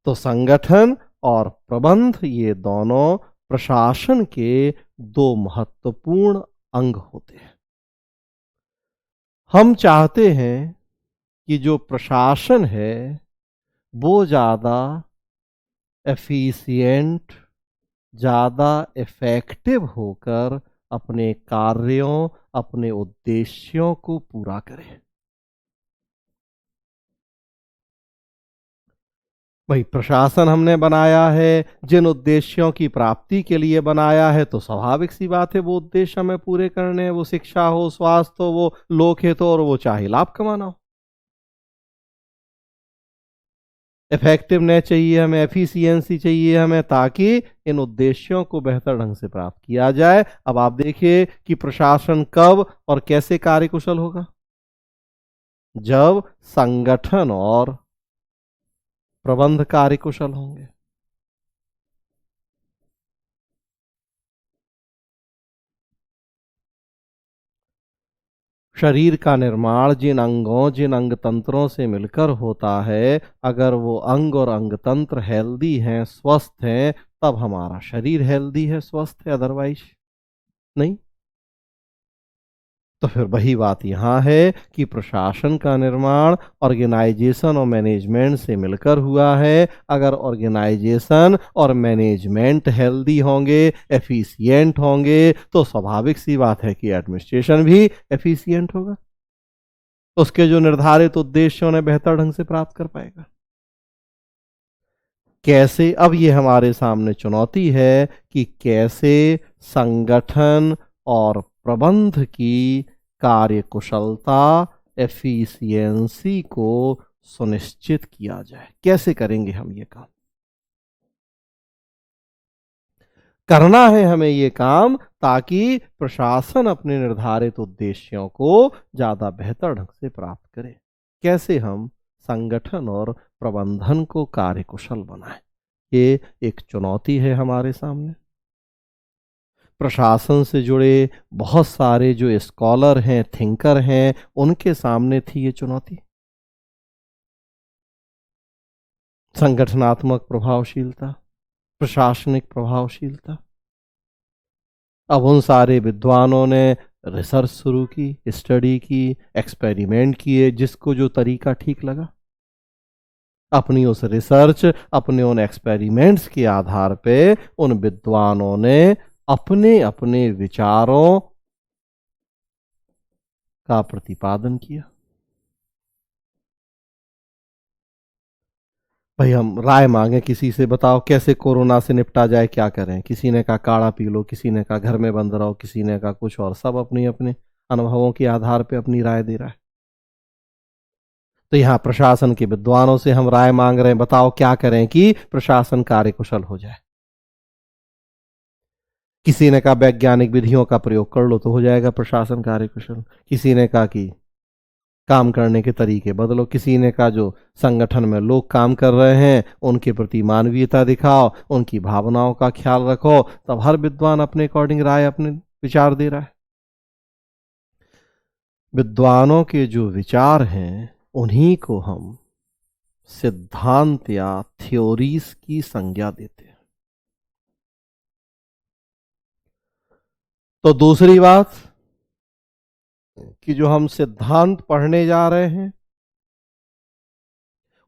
तो संगठन और प्रबंध ये दोनों प्रशासन के 2 महत्वपूर्ण अंग होते हैं। हम चाहते हैं कि जो प्रशासन है वो ज़्यादा एफिशिएंट, ज़्यादा इफेक्टिव होकर अपने कार्यों, अपने उद्देश्यों को पूरा करे। भाई प्रशासन हमने बनाया है, जिन उद्देश्यों की प्राप्ति के लिए बनाया है, तो स्वाभाविक सी बात है वो उद्देश्य हमें पूरे करने हैं। वो शिक्षा हो, स्वास्थ्य हो, वो लोक हित हो, और वो चाहे लाभ कमाना हो। इफेक्टिवनेस चाहिए हमें, एफिशिएंसी चाहिए हमें, ताकि इन उद्देश्यों को बेहतर ढंग से प्राप्त किया जाए। अब आप देखिए कि प्रशासन कब और कैसे कार्यकुशल होगा? जब संगठन और प्रबंध कार्यकुशल होंगे। शरीर का निर्माण जिन अंगों, जिन अंग तंत्रों से मिलकर होता है, अगर वो अंग और अंग तंत्र हेल्दी हैं, स्वस्थ हैं, तब हमारा शरीर हेल्दी है, स्वस्थ है, अदरवाइज नहीं। तो फिर वही बात यहाँ है कि प्रशासन का निर्माण ऑर्गेनाइजेशन और मैनेजमेंट से मिलकर हुआ है। अगर ऑर्गेनाइजेशन और मैनेजमेंट हेल्दी होंगे, एफिशिएंट होंगे, तो स्वाभाविक सी बात है कि एडमिनिस्ट्रेशन भी एफिशिएंट होगा, उसके जो निर्धारित उद्देश्य उन्हें बेहतर ढंग से प्राप्त कर पाएगा। कैसे? अब ये हमारे सामने चुनौती है कि कैसे संगठन और प्रबंध की कार्यकुशलता, एफिशिएंसी को सुनिश्चित किया जाए। कैसे करेंगे हम ये काम? करना है हमें ये काम ताकि प्रशासन अपने निर्धारित उद्देश्यों को ज्यादा बेहतर ढंग से प्राप्त करे। कैसे हम संगठन और प्रबंधन को कार्यकुशल बनाएं, ये एक चुनौती है हमारे सामने। प्रशासन से जुड़े बहुत सारे जो स्कॉलर हैं, थिंकर हैं, उनके सामने थी ये चुनौती। संगठनात्मक प्रभावशीलता, प्रशासनिक प्रभावशीलता। अब उन सारे विद्वानों ने रिसर्च शुरू की, स्टडी की, एक्सपेरिमेंट किए, जिसको जो तरीका ठीक लगा। अपनी उस रिसर्च, अपने उन एक्सपेरिमेंट्स के आधार पे उन विद्वानों ने अपने अपने विचारों का प्रतिपादन किया। भाई हम राय मांगे किसी से, बताओ कैसे कोरोना से निपटा जाए, क्या करें। किसी ने कहा काढ़ा पी लो, किसी ने कहा घर में बंद रहो, किसी ने कहा कुछ और। सब अपनी अपने अनुभवों के आधार पर अपनी राय दे रहा है। तो यहां प्रशासन के विद्वानों से हम राय मांग रहे हैं, बताओ क्या करें कि प्रशासन कार्यकुशल हो जाए। किसी ने कहा वैज्ञानिक विधियों का प्रयोग कर लो तो हो जाएगा प्रशासन कार्यकुशल। किसी ने कहा कि काम करने के तरीके बदलो। किसी ने कहा जो संगठन में लोग काम कर रहे हैं उनके प्रति मानवीयता दिखाओ, उनकी भावनाओं का ख्याल रखो। तब हर विद्वान अपने अकॉर्डिंग राय, अपने विचार दे रहा है। विद्वानों के जो विचार हैं उन्हीं को हम सिद्धांत या थ्योरीज की संज्ञा देते हैं। तो दूसरी बात कि जो हम सिद्धांत पढ़ने जा रहे हैं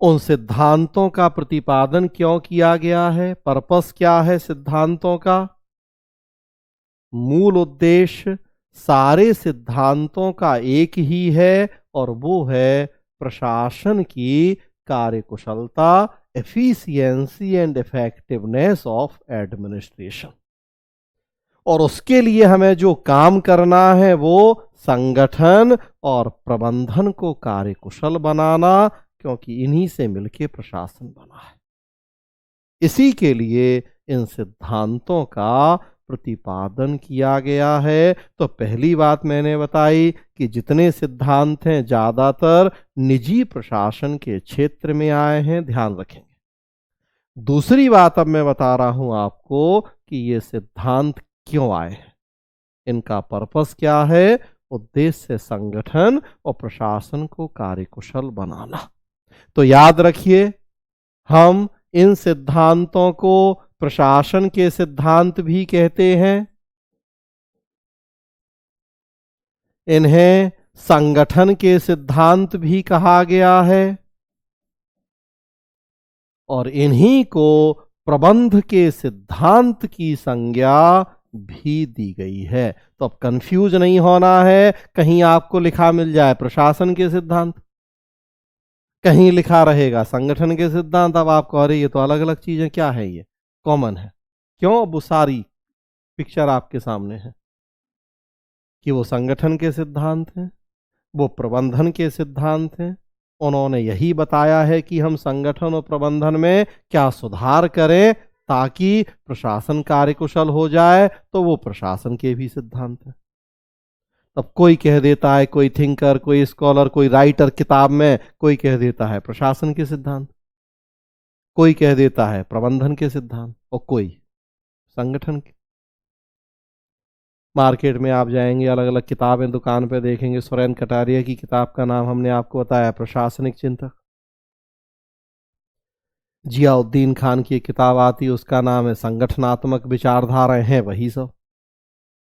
उन सिद्धांतों का प्रतिपादन क्यों किया गया है, पर्पस क्या है सिद्धांतों का। मूल उद्देश्य सारे सिद्धांतों का एक ही है और वो है प्रशासन की कार्यकुशलता, efficiency and effectiveness of administration. और उसके लिए हमें जो काम करना है वो संगठन और प्रबंधन को कार्यकुशल बनाना, क्योंकि इन्हीं से मिलकर प्रशासन बना है। इसी के लिए इन सिद्धांतों का प्रतिपादन किया गया है। तो पहली बात मैंने बताई कि जितने सिद्धांत हैं ज्यादातर निजी प्रशासन के क्षेत्र में आए हैं, ध्यान रखेंगे। दूसरी बात अब मैं बता रहा हूं आपको कि ये सिद्धांत क्यों आए हैं, इनका पर्पस क्या है। उद्देश्य संगठन और प्रशासन को कार्यकुशल बनाना। तो याद रखिए, हम इन सिद्धांतों को प्रशासन के सिद्धांत भी कहते हैं, इन्हें संगठन के सिद्धांत भी कहा गया है और इन्हीं को प्रबंध के सिद्धांत की संज्ञा भी दी गई है। तो अब कंफ्यूज नहीं होना है, कहीं आपको लिखा मिल जाए प्रशासन के सिद्धांत, कहीं लिखा रहेगा संगठन के सिद्धांत। अब आपको अरे ये तो अलग अलग चीजें, क्या है ये कॉमन है। क्यों, वो सारी पिक्चर आपके सामने है कि वो संगठन के सिद्धांत हैं, वो प्रबंधन के सिद्धांत हैं। उन्होंने यही बताया है कि हम संगठन और प्रबंधन में क्या सुधार करें ताकि प्रशासन कार्यकुशल हो जाए। तो वो प्रशासन के भी सिद्धांत हैं। अब कोई कह देता है, कोई थिंकर, कोई स्कॉलर, कोई राइटर किताब में कोई कह देता है प्रशासन के सिद्धांत, कोई कह देता है प्रबंधन के सिद्धांत और कोई संगठन के। मार्केट में आप जाएंगे, अलग अलग किताबें दुकान पे देखेंगे। सुरेन कटारिया की किताब का नाम हमने आपको बताया, प्रशासनिक चिंतक। जियाउद्दीन खान की एक किताब आती है, उसका नाम है संगठनात्मक विचारधाराएं हैं वही सब,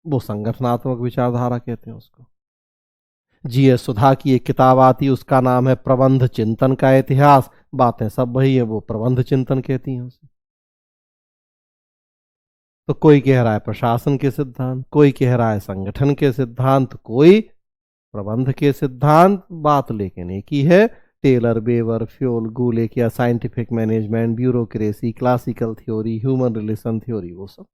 वो संगठनात्मक विचारधारा कहते हैं उसको। जीएस सुधा की एक किताब आती है, उसका नाम है प्रबंध चिंतन का इतिहास, बातें सब वही है, वो प्रबंध चिंतन कहती हैं उसे। तो कोई कह रहा है प्रशासन के सिद्धांत, कोई कह रहा है संगठन के सिद्धांत, कोई प्रबंध के सिद्धांत, बात लेकिन एक ही है। टेलर, बेवर, फ्योल, गुलेक या scientific management, bureaucracy, classical theory, human relation theory, वो सब।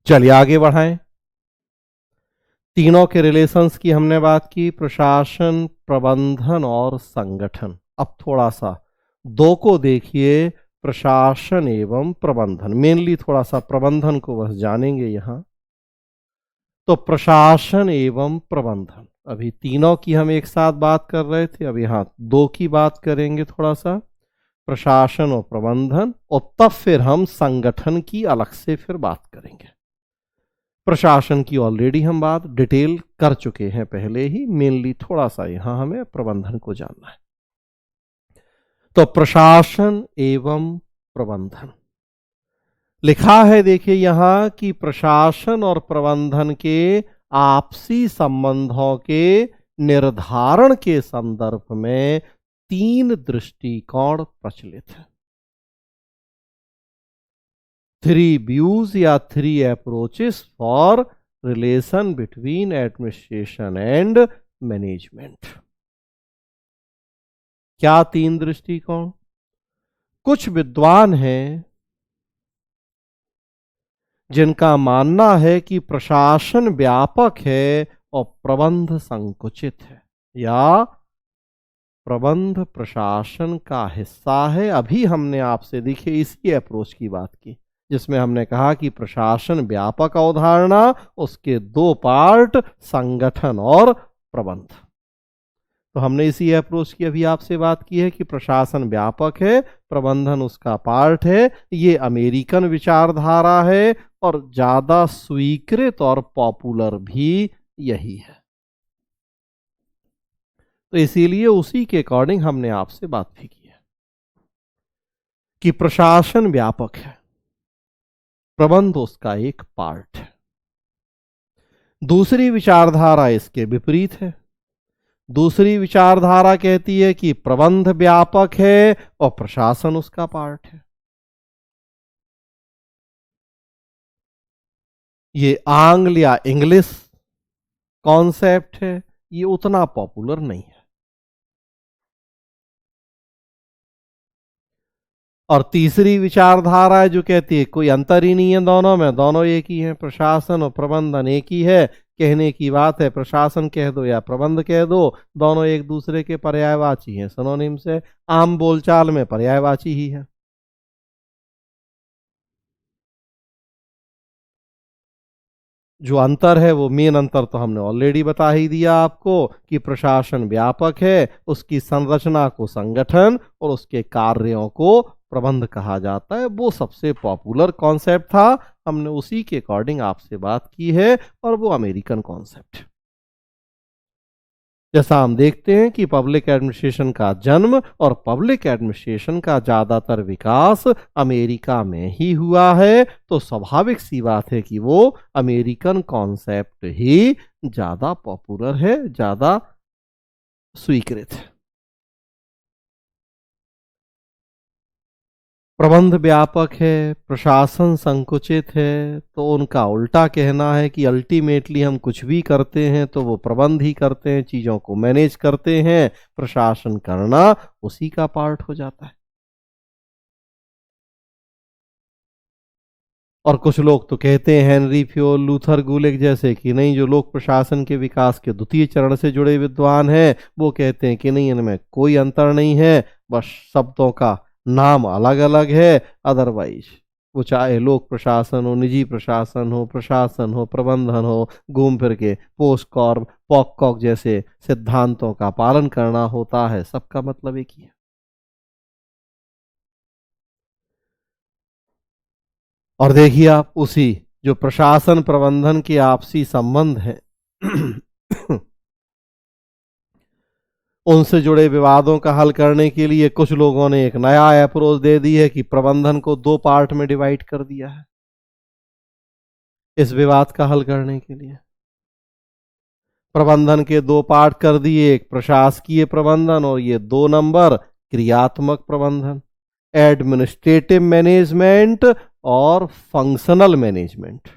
चलिए आगे बढ़ाएं। तीनों के रिलेशंस की हमने बात की, प्रशासन, प्रबंधन और संगठन। अब थोड़ा सा दो को देखिए, प्रशासन एवं प्रबंधन। मेनली थोड़ा सा प्रबंधन को बस जानेंगे यहां। तो प्रशासन एवं प्रबंधन, अभी तीनों की हम एक साथ बात कर रहे थे, अब यहां दो की बात करेंगे थोड़ा सा, प्रशासन और प्रबंधन, और तब फिर हम संगठन की अलग से फिर बात करेंगे। प्रशासन की ऑलरेडी हम बात डिटेल कर चुके हैं पहले ही, मेनली थोड़ा सा यहां हमें प्रबंधन को जानना है। तो प्रशासन एवं प्रबंधन लिखा है, देखिए यहां कि प्रशासन और प्रबंधन के आपसी संबंधों के निर्धारण के संदर्भ में तीन दृष्टिकोण प्रचलित हैं। 3 व्यूज या 3 approaches for relation between administration and management. क्या 3 दृष्टिकोण? कुछ विद्वान हैं जिनका मानना है कि प्रशासन व्यापक है और प्रबंध संकुचित है, या प्रबंध प्रशासन का हिस्सा है। अभी हमने आपसे देखिए इसी अप्रोच की बात की, जिसमें हमने कहा कि प्रशासन व्यापक अवधारणा, उसके 2 पार्ट, संगठन और प्रबंध। तो हमने इसी अप्रोच की अभी आपसे बात की है कि प्रशासन व्यापक है, प्रबंधन उसका पार्ट है। ये अमेरिकन विचारधारा है और ज्यादा स्वीकृत और पॉपुलर भी यही है। तो इसीलिए उसी के अकॉर्डिंग हमने आपसे बात भी की है कि प्रशासन व्यापक है, प्रबंध उसका एक पार्ट है। दूसरी विचारधारा इसके विपरीत है। दूसरी विचारधारा कहती है कि प्रबंध व्यापक है और प्रशासन उसका पार्ट है। ये आंग्ल या इंग्लिश कॉन्सेप्ट है, ये उतना पॉपुलर नहीं है। और तीसरी विचारधारा है जो कहती है कोई अंतर ही नहीं है दोनों में, दोनों एक ही है, प्रशासन और प्रबंधन एक ही है। कहने की बात है प्रशासन कह दो या प्रबंध कह दो, दोनों एक दूसरे के पर्यायवाची हैं, सिनोनिम से, आम बोलचाल में पर्यायवाची ही है। जो अंतर है वो मेन अंतर तो हमने ऑलरेडी बता ही दिया आपको कि प्रशासन व्यापक है, उसकी संरचना को संगठन और उसके कार्यों को प्रबंध कहा जाता है। वो सबसे पॉपुलर कॉन्सेप्ट था, हमने उसी के अकॉर्डिंग आपसे बात की है और वो अमेरिकन कॉन्सेप्ट है। जैसा हम देखते हैं कि पब्लिक एडमिनिस्ट्रेशन का जन्म और पब्लिक एडमिनिस्ट्रेशन का ज्यादातर विकास अमेरिका में ही हुआ है, तो स्वाभाविक सी बात है कि वो अमेरिकन कॉन्सेप्ट ही ज्यादा पॉपुलर है, ज्यादा स्वीकृत है। प्रबंध व्यापक है, प्रशासन संकुचित है, तो उनका उल्टा कहना है कि अल्टीमेटली हम कुछ भी करते हैं तो वो प्रबंध ही करते हैं, चीजों को मैनेज करते हैं, प्रशासन करना उसी का पार्ट हो जाता है। और कुछ लोग तो कहते हैं हेनरी फ्योल, लूथर गुलिक जैसे कि नहीं, जो लोग प्रशासन के विकास के द्वितीय चरण से जुड़े विद्वान हैं, वो कहते हैं कि नहीं, इनमें कोई अंतर नहीं है, बस शब्दों का नाम अलग अलग है। अदरवाइज वो चाहे लोक प्रशासन हो, निजी प्रशासन हो, प्रबंधन हो, घूम फिर के पोस्ट कॉर्प, पॉककॉक जैसे सिद्धांतों का पालन करना होता है, सबका मतलब एक ही है। और देखिए आप उसी जो प्रशासन प्रबंधन के आपसी संबंध हैं उनसे जुड़े विवादों का हल करने के लिए कुछ लोगों ने एक नया अप्रोच दे दी है कि प्रबंधन को 2 पार्ट में डिवाइड कर दिया है इस विवाद का हल करने के लिए। प्रबंधन के 2 पार्ट कर दिए, एक प्रशासकीय प्रबंधन और ये 2 नंबर क्रियात्मक प्रबंधन, एडमिनिस्ट्रेटिव मैनेजमेंट और फंक्शनल मैनेजमेंट।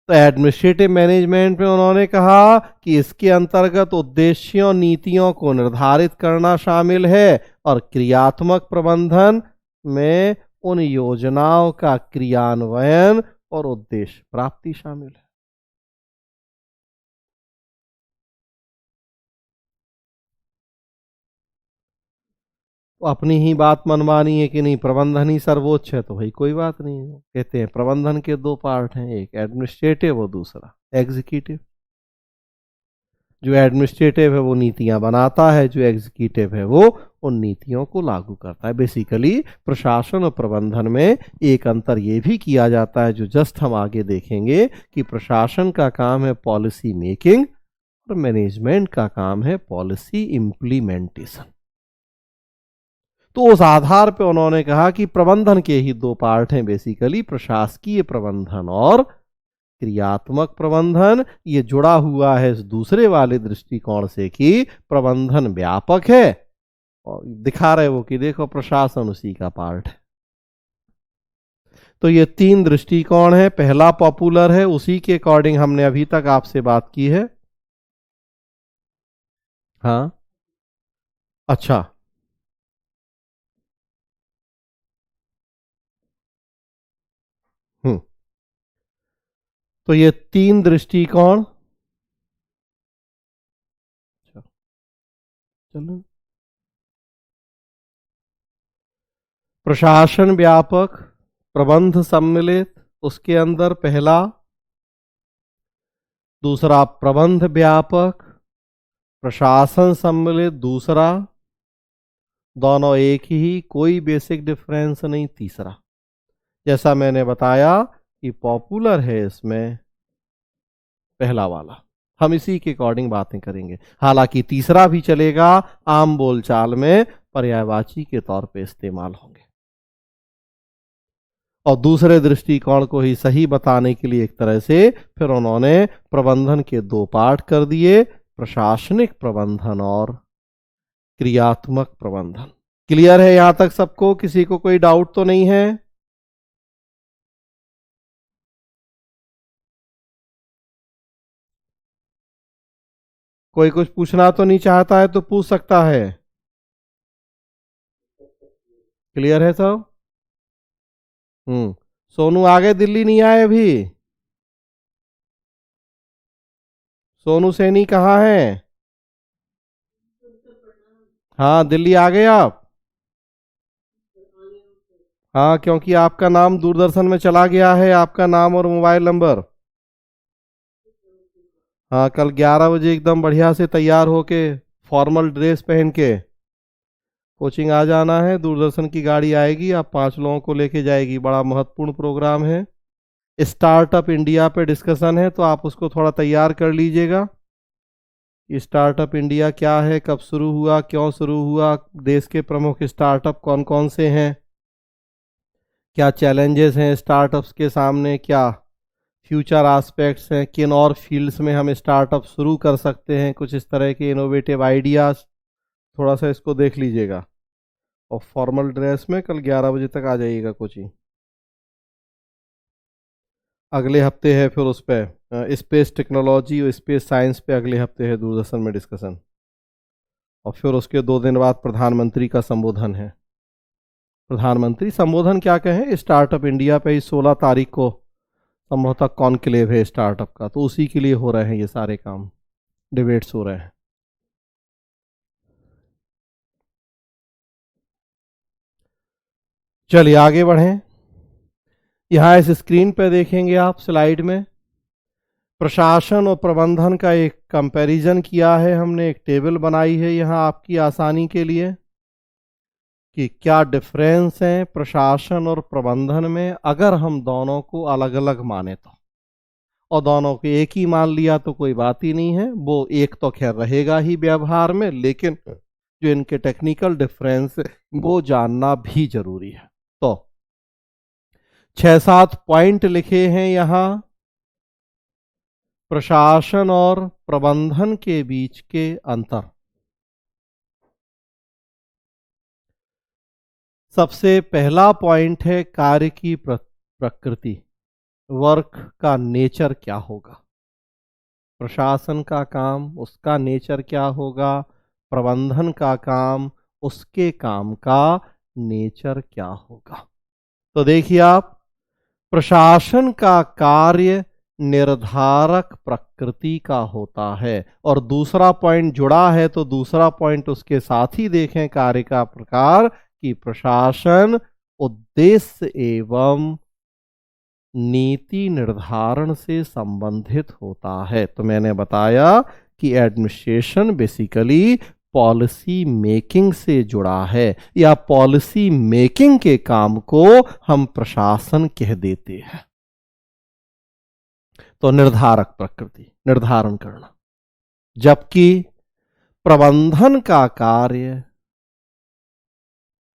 तो एडमिनिस्ट्रेटिव मैनेजमेंट में उन्होंने कहा कि इसके अंतर्गत उद्देश्यों नीतियों को निर्धारित करना शामिल है और क्रियात्मक प्रबंधन में उन योजनाओं का क्रियान्वयन और उद्देश्य प्राप्ति शामिल है। तो अपनी ही बात मनमानी है कि नहीं प्रबंधन ही सर्वोच्च है, तो भाई कोई बात नहीं है। कहते हैं प्रबंधन के 2 पार्ट हैं, एक एडमिनिस्ट्रेटिव और दूसरा एग्जीक्यूटिव। जो एडमिनिस्ट्रेटिव है वो नीतियां बनाता है, जो एग्जीक्यूटिव है वो उन नीतियों को लागू करता है। बेसिकली प्रशासन और प्रबंधन में एक अंतर ये भी किया जाता है जो जस्ट हम आगे देखेंगे कि प्रशासन का काम है पॉलिसी मेकिंग और मैनेजमेंट का काम है पॉलिसी इंप्लीमेंटेशन। तो उस आधार पर उन्होंने कहा कि प्रबंधन के ही 2 पार्ट हैं, बेसिकली प्रशासकीय प्रबंधन और क्रियात्मक प्रबंधन। ये जुड़ा हुआ है इस दूसरे वाले दृष्टिकोण से कि प्रबंधन व्यापक है और दिखा रहे वो कि देखो प्रशासन उसी का पार्ट है। तो ये तीन दृष्टिकोण है। पहला पॉपुलर है, उसी के अकॉर्डिंग हमने अभी तक आपसे बात की है। हाँ, अच्छा। हम्म। तो ये तीन दृष्टिकोण, चलो, प्रशासन व्यापक, प्रबंध सम्मिलित, उसके अंदर पहला। दूसरा प्रबंध व्यापक, प्रशासन सम्मिलित दूसरा। दोनों एक ही, कोई बेसिक डिफरेंस नहीं। तीसरा, जैसा मैंने बताया कि पॉपुलर है इसमें पहला वाला। हम इसी के अकॉर्डिंग बातें करेंगे। हालांकि तीसरा भी चलेगा, आम बोलचाल में पर्यायवाची के तौर पे इस्तेमाल होंगे। और दूसरे दृष्टिकोण को ही सही बताने के लिए एक तरह से फिर उन्होंने प्रबंधन के दो पार्ट कर दिए, प्रशासनिक प्रबंधन और क्रियात्मक प्रबंधन। क्लियर है यहां तक सबको? किसी को कोई डाउट तो नहीं है? कोई कुछ पूछना तो नहीं चाहता है तो पूछ सकता है। क्लियर है सब? सोनू आगे दिल्ली नहीं आए अभी? सोनू सैनी कहाँ है? हाँ, दिल्ली आ गए आप? हाँ, क्योंकि आपका नाम दूरदर्शन में चला गया है, आपका नाम और मोबाइल नंबर। हाँ, कल 11 बजे एकदम बढ़िया से तैयार होके, फॉर्मल ड्रेस पहन के कोचिंग आ जाना है। दूरदर्शन की गाड़ी आएगी, आप 5 लोगों को लेके जाएगी। बड़ा महत्वपूर्ण प्रोग्राम है। स्टार्टअप इंडिया पे डिस्कशन है, तो आप उसको थोड़ा तैयार कर लीजिएगा। स्टार्टअप इंडिया क्या है, कब शुरू हुआ, क्यों शुरू हुआ, देश के प्रमुख स्टार्टअप कौन कौन से हैं, क्या चैलेंजेस हैं स्टार्टअप्स के सामने, क्या फ्यूचर एस्पेक्ट्स हैं, किन और फील्ड्स में हम स्टार्टअप शुरू कर सकते हैं, कुछ इस तरह के इनोवेटिव आइडियाज। थोड़ा सा इसको देख लीजिएगा। और फॉर्मल ड्रेस में कल 11 बजे तक आ जाइएगा कोचिंग। अगले हफ्ते है फिर उस पर स्पेस टेक्नोलॉजी और स्पेस साइंस पे अगले हफ्ते है दूरदर्शन में डिस्कशन। और फिर उसके 2 दिन बाद प्रधानमंत्री का संबोधन है। प्रधानमंत्री संबोधन क्या कहें, स्टार्टअप इंडिया पे ही 16 तारीख को संभवतः कॉन्क्लेव है स्टार्टअप का, तो उसी के लिए हो रहे हैं ये सारे काम, डिबेट्स हो रहे हैं। चलिए आगे बढ़ें। यहाँ इस स्क्रीन पे देखेंगे आप स्लाइड में प्रशासन और प्रबंधन का एक कंपैरिजन किया है हमने, एक टेबल बनाई है यहाँ आपकी आसानी के लिए कि क्या डिफरेंस है प्रशासन और प्रबंधन में अगर हम दोनों को अलग अलग माने तो। और दोनों को एक ही मान लिया तो कोई बात ही नहीं है, वो एक तो खैर रहेगा ही व्यवहार में, लेकिन जो इनके टेक्निकल डिफरेंस वो जानना भी जरूरी है। तो 6-7 पॉइंट लिखे हैं यहाँ प्रशासन और प्रबंधन के बीच के अंतर। सबसे पहला पॉइंट है कार्य की प्रकृति, वर्क का नेचर क्या होगा। प्रशासन का काम, उसका नेचर क्या होगा, प्रबंधन का काम, उसके काम का नेचर क्या होगा। तो देखिए आप, प्रशासन का कार्य निर्धारक प्रकृति का होता है। और दूसरा पॉइंट जुड़ा है, तो दूसरा पॉइंट उसके साथ ही देखें, कार्य का प्रकार कि प्रशासन उद्देश्य एवं नीति निर्धारण से संबंधित होता है। तो मैंने बताया कि एडमिनिस्ट्रेशन बेसिकली पॉलिसी मेकिंग से जुड़ा है, या पॉलिसी मेकिंग के काम को हम प्रशासन कह देते हैं। तो निर्धारक प्रकृति, निर्धारण करना, जबकि प्रबंधन का कार्य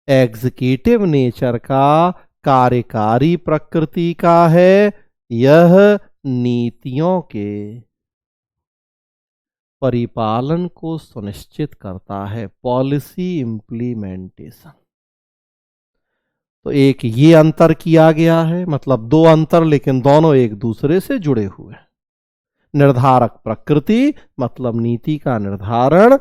एग्जीक्यूटिव नेचर का, कार्यकारी प्रकृति का है। यह नीतियों के परिपालन को सुनिश्चित करता है, पॉलिसी इंप्लीमेंटेशन। तो एक ये अंतर किया गया है, मतलब दो अंतर, लेकिन दोनों एक दूसरे से जुड़े हुए हैं। निर्धारक प्रकृति मतलब नीति का निर्धारण,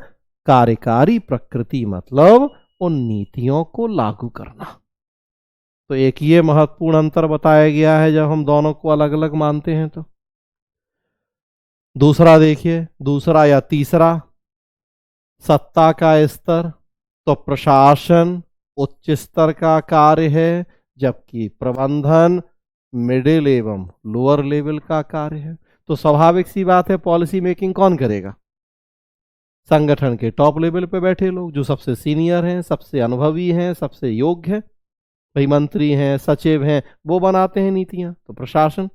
कार्यकारी प्रकृति मतलब उन नीतियों को लागू करना। तो एक ये महत्वपूर्ण अंतर बताया गया है जब हम दोनों को अलग अलग मानते हैं। तो दूसरा देखिए, दूसरा या तीसरा, सत्ता का स्तर। तो प्रशासन उच्च स्तर का कार्य है, जबकि प्रबंधन मिडिल एवं लोअर लेवल का कार्य है। तो स्वाभाविक सी बात है, पॉलिसी मेकिंग कौन करेगा? संगठन के टॉप लेवल पे बैठे लोग, जो सबसे सीनियर हैं, सबसे अनुभवी हैं, सबसे योग्य हैं। भाई मंत्री हैं, सचिव हैं, वो बनाते हैं नीतियां। तो प्रशासन।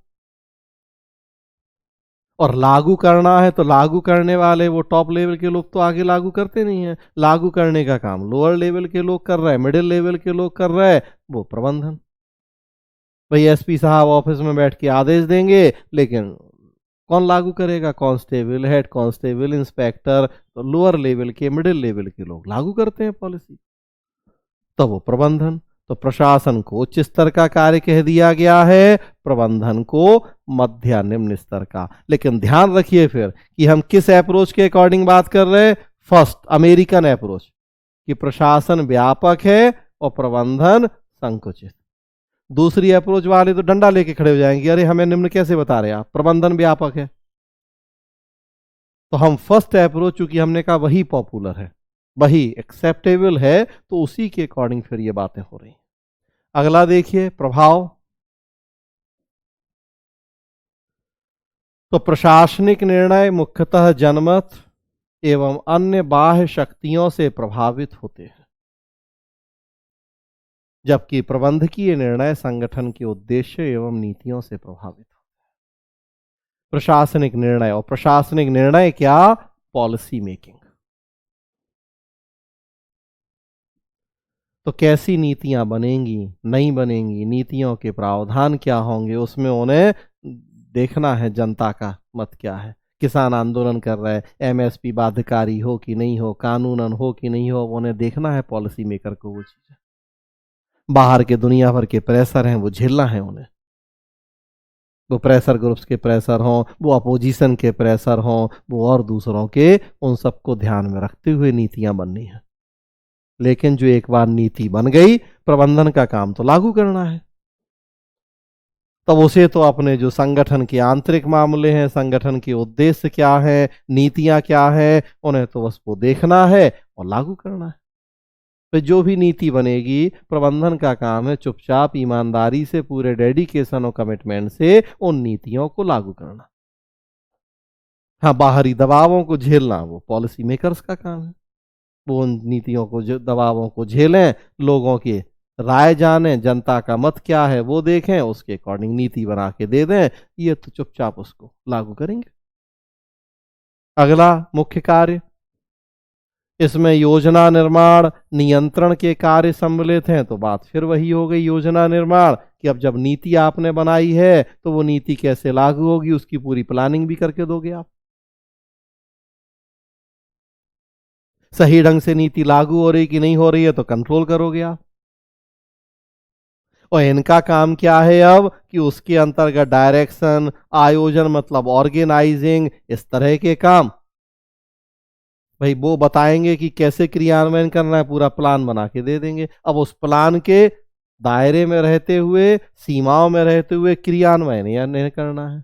और लागू करना है तो लागू करने वाले वो टॉप लेवल के लोग तो आगे लागू करते नहीं हैं। लागू करने का काम लोअर लेवल के लोग कर रहे हैं, मिडिल लेवल के लोग कर रहे हैं, वो प्रबंधन। भाई एसपी साहब ऑफिस में बैठ के आदेश देंगे, लेकिन कौन लागू करेगा? Constable, head constable, inspector. तो लोअर लेवल के, मिडिल लेवल के लोग लागू करते हैं पॉलिसी। तो वो प्रबंधन। तो प्रशासन को उच्च स्तर का कार्य कह दिया गया है, प्रबंधन को मध्य निम्न स्तर का। लेकिन ध्यान रखिए फिर कि हम किस अप्रोच के अकॉर्डिंग बात कर रहे हैं। फर्स्ट अमेरिकन अप्रोच, कि प्रशासन व्यापक है और प्रबंधन संकुचित। दूसरी अप्रोच वाले तो डंडा लेके खड़े हो जाएंगे, अरे हमें निम्न कैसे बता रहे हैं आप, प्रबंधन व्यापक है। तो हम फर्स्ट अप्रोच, चूंकि हमने कहा वही पॉपुलर है, वही एक्सेप्टेबल है, तो उसी के अकॉर्डिंग फिर ये बातें हो रही। अगला देखिए, प्रभाव। तो प्रशासनिक निर्णय मुख्यतः जनमत एवं अन्य बाह्य शक्तियों से प्रभावित होते हैं, जबकि प्रबंधकीय निर्णय संगठन के उद्देश्य एवं नीतियों से प्रभावित होते हैं। प्रशासनिक निर्णय, और प्रशासनिक निर्णय क्या? Policy making. तो कैसी नीतियां बनेंगी, नहीं बनेंगी, नीतियों के प्रावधान क्या होंगे, उसमें उन्हें देखना है जनता का मत क्या है। किसान आंदोलन कर रहा है, एमएसपी बाध्यकारी हो कि नहीं हो, कानूनन हो कि नहीं हो, उन्हें देखना है पॉलिसी मेकर को वो चीजें। बाहर के दुनिया भर के प्रेशर हैं, वो झेलना है उन्हें। वो प्रेशर ग्रुप्स के प्रेशर हों, वो अपोजिशन के प्रेशर हों, वो और दूसरों के, उन सबको ध्यान में रखते हुए नीतियां बननी है। लेकिन जो एक बार नीति बन गई, प्रबंधन का काम तो लागू करना है। तब उसे तो अपने जो संगठन के आंतरिक मामले हैं, संगठन के उद्देश्य क्या है, नीतियां क्या है, उन्हें तो बस वो देखना है और लागू करना है। तो जो भी नीति बनेगी, प्रबंधन का काम है चुपचाप ईमानदारी से, पूरे डेडिकेशन और कमिटमेंट से उन नीतियों को लागू करना। हाँ, बाहरी दबावों को झेलना वो पॉलिसी मेकर्स का काम है। वो उन नीतियों को, दबावों को झेलें, लोगों की राय जानें, जनता का मत क्या है वो देखें, उसके अकॉर्डिंग नीति बना के दे दें, ये तो चुपचाप उसको लागू करेंगे। अगला मुख्य कार्य, इसमें योजना निर्माण, नियंत्रण के कार्य सम्मिलित हैं। तो बात फिर वही हो गई, योजना निर्माण, कि अब जब नीति आपने बनाई है तो वो नीति कैसे लागू होगी, उसकी पूरी प्लानिंग भी करके दोगे आप। सही ढंग से नीति लागू हो रही कि नहीं हो रही है तो कंट्रोल करोगे आप। और इनका काम क्या है अब, कि उसके अंतर्गत डायरेक्शन, आयोजन मतलब ऑर्गेनाइजिंग, इस तरह के काम। भाई वो बताएंगे कि कैसे क्रियान्वयन करना है, पूरा प्लान बना के दे देंगे। अब उस प्लान के दायरे में रहते हुए, सीमाओं में रहते हुए क्रियान्वयन या नहीं करना है,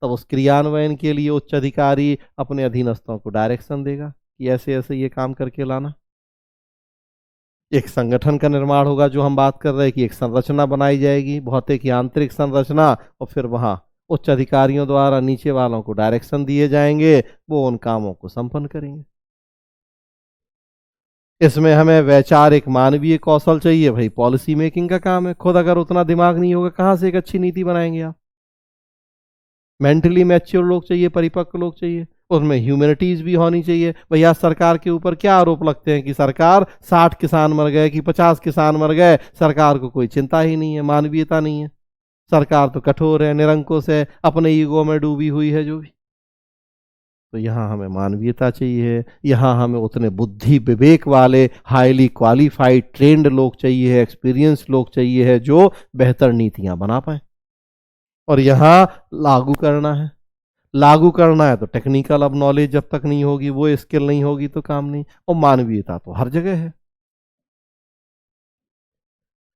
तब उस क्रियान्वयन के लिए उच्च अधिकारी अपने अधीनस्थों को डायरेक्शन देगा कि ऐसे ऐसे ये काम करके लाना। एक संगठन का निर्माण होगा, जो हम बात कर रहे हैं कि एक संरचना बनाई जाएगी, भौतिक या आंतरिक संरचना, और फिर वहां उच्च अधिकारियों द्वारा नीचे वालों को डायरेक्शन दिए जाएंगे, वो उन कामों को संपन्न करेंगे। इसमें हमें वैचारिक मानवीय कौशल चाहिए, भाई पॉलिसी मेकिंग का काम है। खुद अगर उतना दिमाग नहीं होगा, कहां से एक अच्छी नीति बनाएंगे आप। मेंटली मैच्योर लोग चाहिए, परिपक्व लोग चाहिए, उसमें ह्यूमैनिटीज भी होनी चाहिए। भैया सरकार के ऊपर क्या आरोप लगते हैं कि सरकार 60 किसान मर गए कि 50 किसान मर गए, सरकार को कोई चिंता ही नहीं है, मानवीयता नहीं है। सरकार तो कठोर है, निरंकुश है, अपने ईगो में डूबी हुई है जो भी। तो यहाँ हमें मानवीयता चाहिए, यहाँ हमें उतने बुद्धि विवेक वाले हाईली क्वालिफाइड ट्रेंड लोग चाहिए, एक्सपीरियंस लोग चाहिए है जो बेहतर नीतियां बना पाए। और यहाँ लागू करना है, लागू करना है तो टेक्निकल अब नॉलेज जब तक नहीं होगी, वो स्किल नहीं होगी तो काम नहीं। और मानवीयता तो हर जगह है,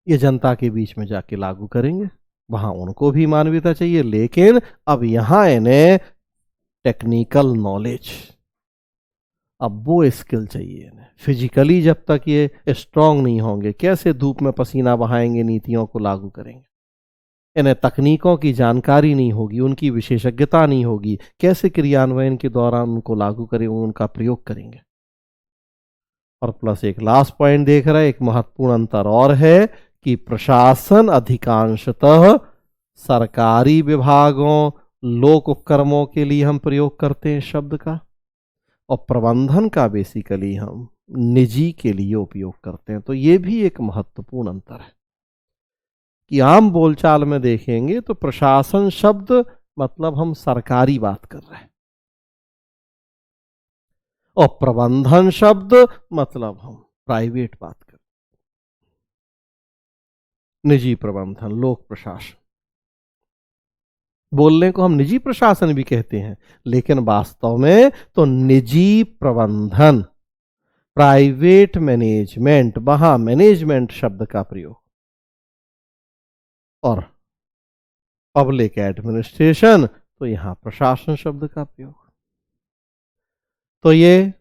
ये जनता के बीच में जाके लागू करेंगे, वहां उनको भी मानवीयता चाहिए, लेकिन अब यहां इन्हें टेक्निकल नॉलेज, अब वो स्किल चाहिए इन्हें। फिजिकली जब तक ये स्ट्रांग नहीं होंगे, कैसे धूप में पसीना बहाएंगे, नीतियों को लागू करेंगे। इन्हें तकनीकों की जानकारी नहीं होगी, उनकी विशेषज्ञता नहीं होगी, कैसे क्रियान्वयन के दौरान उनको लागू करेंगे, उनका प्रयोग करेंगे। और प्लस एक लास्ट पॉइंट देख रहे हैं, एक महत्वपूर्ण अंतर और है कि प्रशासन अधिकांशतः सरकारी विभागों, लोक उपक्रमों के लिए हम प्रयोग करते हैं शब्द का, और प्रबंधन का बेसिकली हम निजी के लिए उपयोग करते हैं। तो ये भी एक महत्वपूर्ण अंतर है कि आम बोलचाल में देखेंगे तो प्रशासन शब्द मतलब हम सरकारी बात कर रहे हैं, और प्रबंधन शब्द मतलब हम प्राइवेट बात कर रहे हैं, निजी प्रबंधन, लोक प्रशासन। बोलने को हम निजी प्रशासन भी कहते हैं, लेकिन वास्तव में तो निजी प्रबंधन, प्राइवेट मैनेजमेंट, वहां मैनेजमेंट शब्द का प्रयोग, और पब्लिक एडमिनिस्ट्रेशन तो यहां प्रशासन शब्द का प्रयोग। तो ये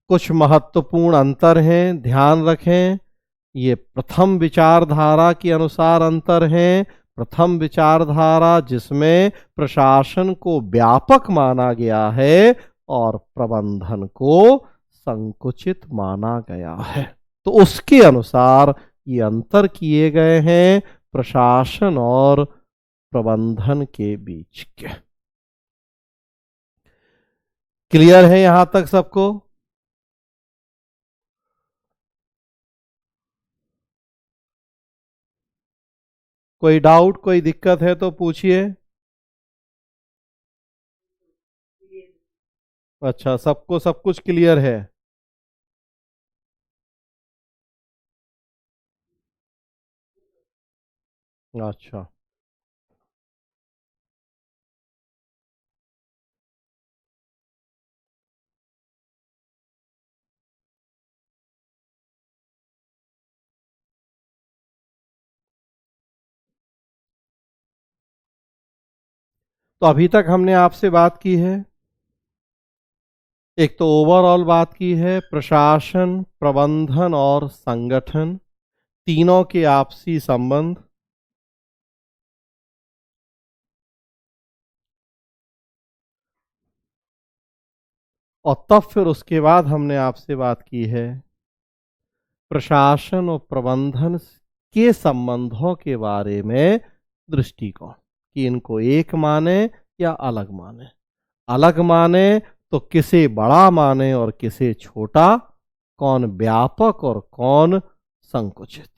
कुछ महत्वपूर्ण अंतर हैं, ध्यान रखें। ये प्रथम विचारधारा के अनुसार अंतर हैं। प्रथम विचारधारा जिसमें प्रशासन को व्यापक माना गया है और प्रबंधन को संकुचित माना गया है, तो उसके अनुसार ये अंतर किए गए हैं प्रशासन और प्रबंधन के बीच के। क्लियर है यहां तक सबको? कोई डाउट, कोई दिक्कत है तो पूछिए। अच्छा, सबको सब कुछ क्लियर है? अच्छा, तो अभी तक हमने आपसे बात की है, एक तो ओवरऑल बात की है प्रशासन, प्रबंधन और संगठन तीनों के आपसी संबंध, और तब फिर उसके बाद हमने आपसे बात की है प्रशासन और प्रबंधन के संबंधों के बारे में दृष्टिकोण, कि इनको एक माने या अलग माने। अलग माने तो किसे बड़ा माने और किसे छोटा, कौन व्यापक और कौन संकुचित।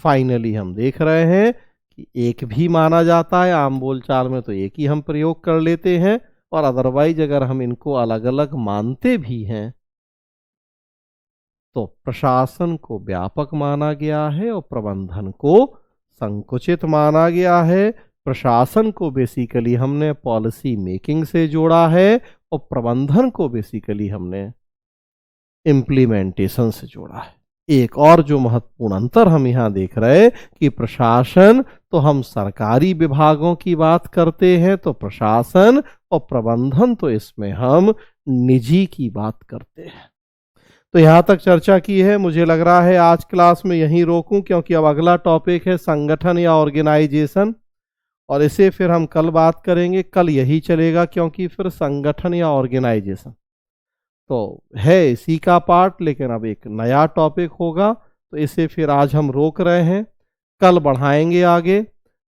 फाइनली हम देख रहे हैं कि एक भी माना जाता है, आम बोलचाल में तो एक ही हम प्रयोग कर लेते हैं, और अदरवाइज अगर हम इनको अलग अलग मानते भी हैं तो प्रशासन को व्यापक माना गया है और प्रबंधन को संकुचित माना गया है। प्रशासन को बेसिकली हमने पॉलिसी मेकिंग से जोड़ा है, और प्रबंधन को बेसिकली हमने इम्प्लीमेंटेशन से जोड़ा है। एक और जो महत्वपूर्ण अंतर हम यहाँ देख रहे हैं कि प्रशासन तो हम सरकारी विभागों की बात करते हैं, तो प्रशासन और प्रबंधन तो इसमें हम निजी की बात करते हैं। तो यहाँ तक चर्चा की है, मुझे लग रहा है आज क्लास में यहीं रोकूं, क्योंकि अब अगला टॉपिक है संगठन या ऑर्गेनाइजेशन, और इसे फिर हम कल बात करेंगे। कल यही चलेगा, क्योंकि फिर संगठन या ऑर्गेनाइजेशन तो है इसी का पार्ट, लेकिन अब एक नया टॉपिक होगा, तो इसे फिर आज हम रोक रहे हैं, कल बढ़ाएंगे आगे।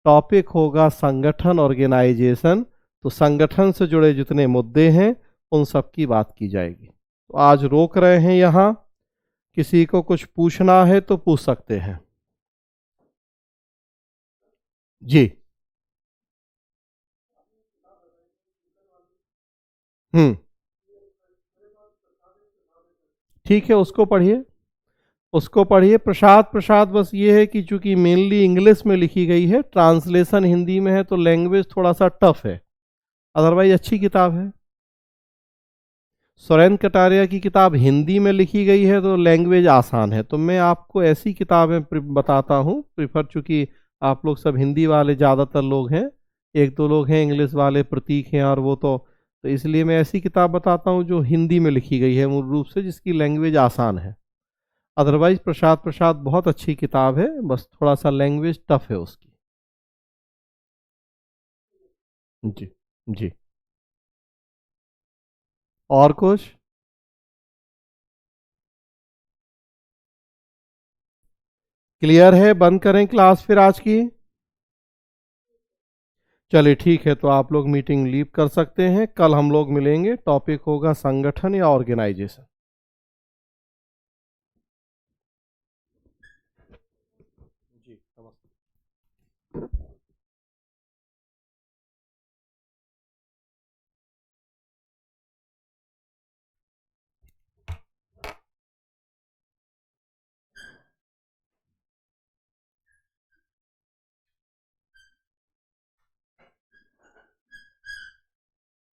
टॉपिक होगा संगठन, ऑर्गेनाइजेशन, तो संगठन से जुड़े जितने मुद्दे हैं उन सब की बात की जाएगी। तो आज रोक रहे हैं यहाँ, किसी को कुछ पूछना है तो पूछ सकते हैं जी। ठीक है, उसको पढ़िए, उसको पढ़िए। प्रसाद प्रसाद बस ये है कि चूंकि मेनली इंग्लिश में लिखी गई है, ट्रांसलेशन हिंदी में है, तो लैंग्वेज थोड़ा सा टफ है, अदरवाइज अच्छी किताब है। सुरेंद्र कटारिया की किताब हिंदी में लिखी गई है तो लैंग्वेज आसान है। तो मैं आपको ऐसी किताबें बताता हूँ प्रिफर, चूंकि आप लोग सब हिंदी वाले ज़्यादातर लोग हैं, एक दो लोग हैं इंग्लिश वाले, प्रतीक हैं और वो तो इसलिए मैं ऐसी किताब बताता हूँ जो हिंदी में लिखी गई है मूल रूप से, जिसकी लैंग्वेज आसान है। अदरवाइज प्रसाद प्रसाद बहुत अच्छी किताब है, बस थोड़ा सा लैंग्वेज टफ है उसकी। जी जी। और कुछ? क्लियर है? बंद करें क्लास फिर आज की? चलिए ठीक है, तो आप लोग मीटिंग लीव कर सकते हैं। कल हम लोग मिलेंगे, टॉपिक होगा संगठन या ऑर्गेनाइजेशन।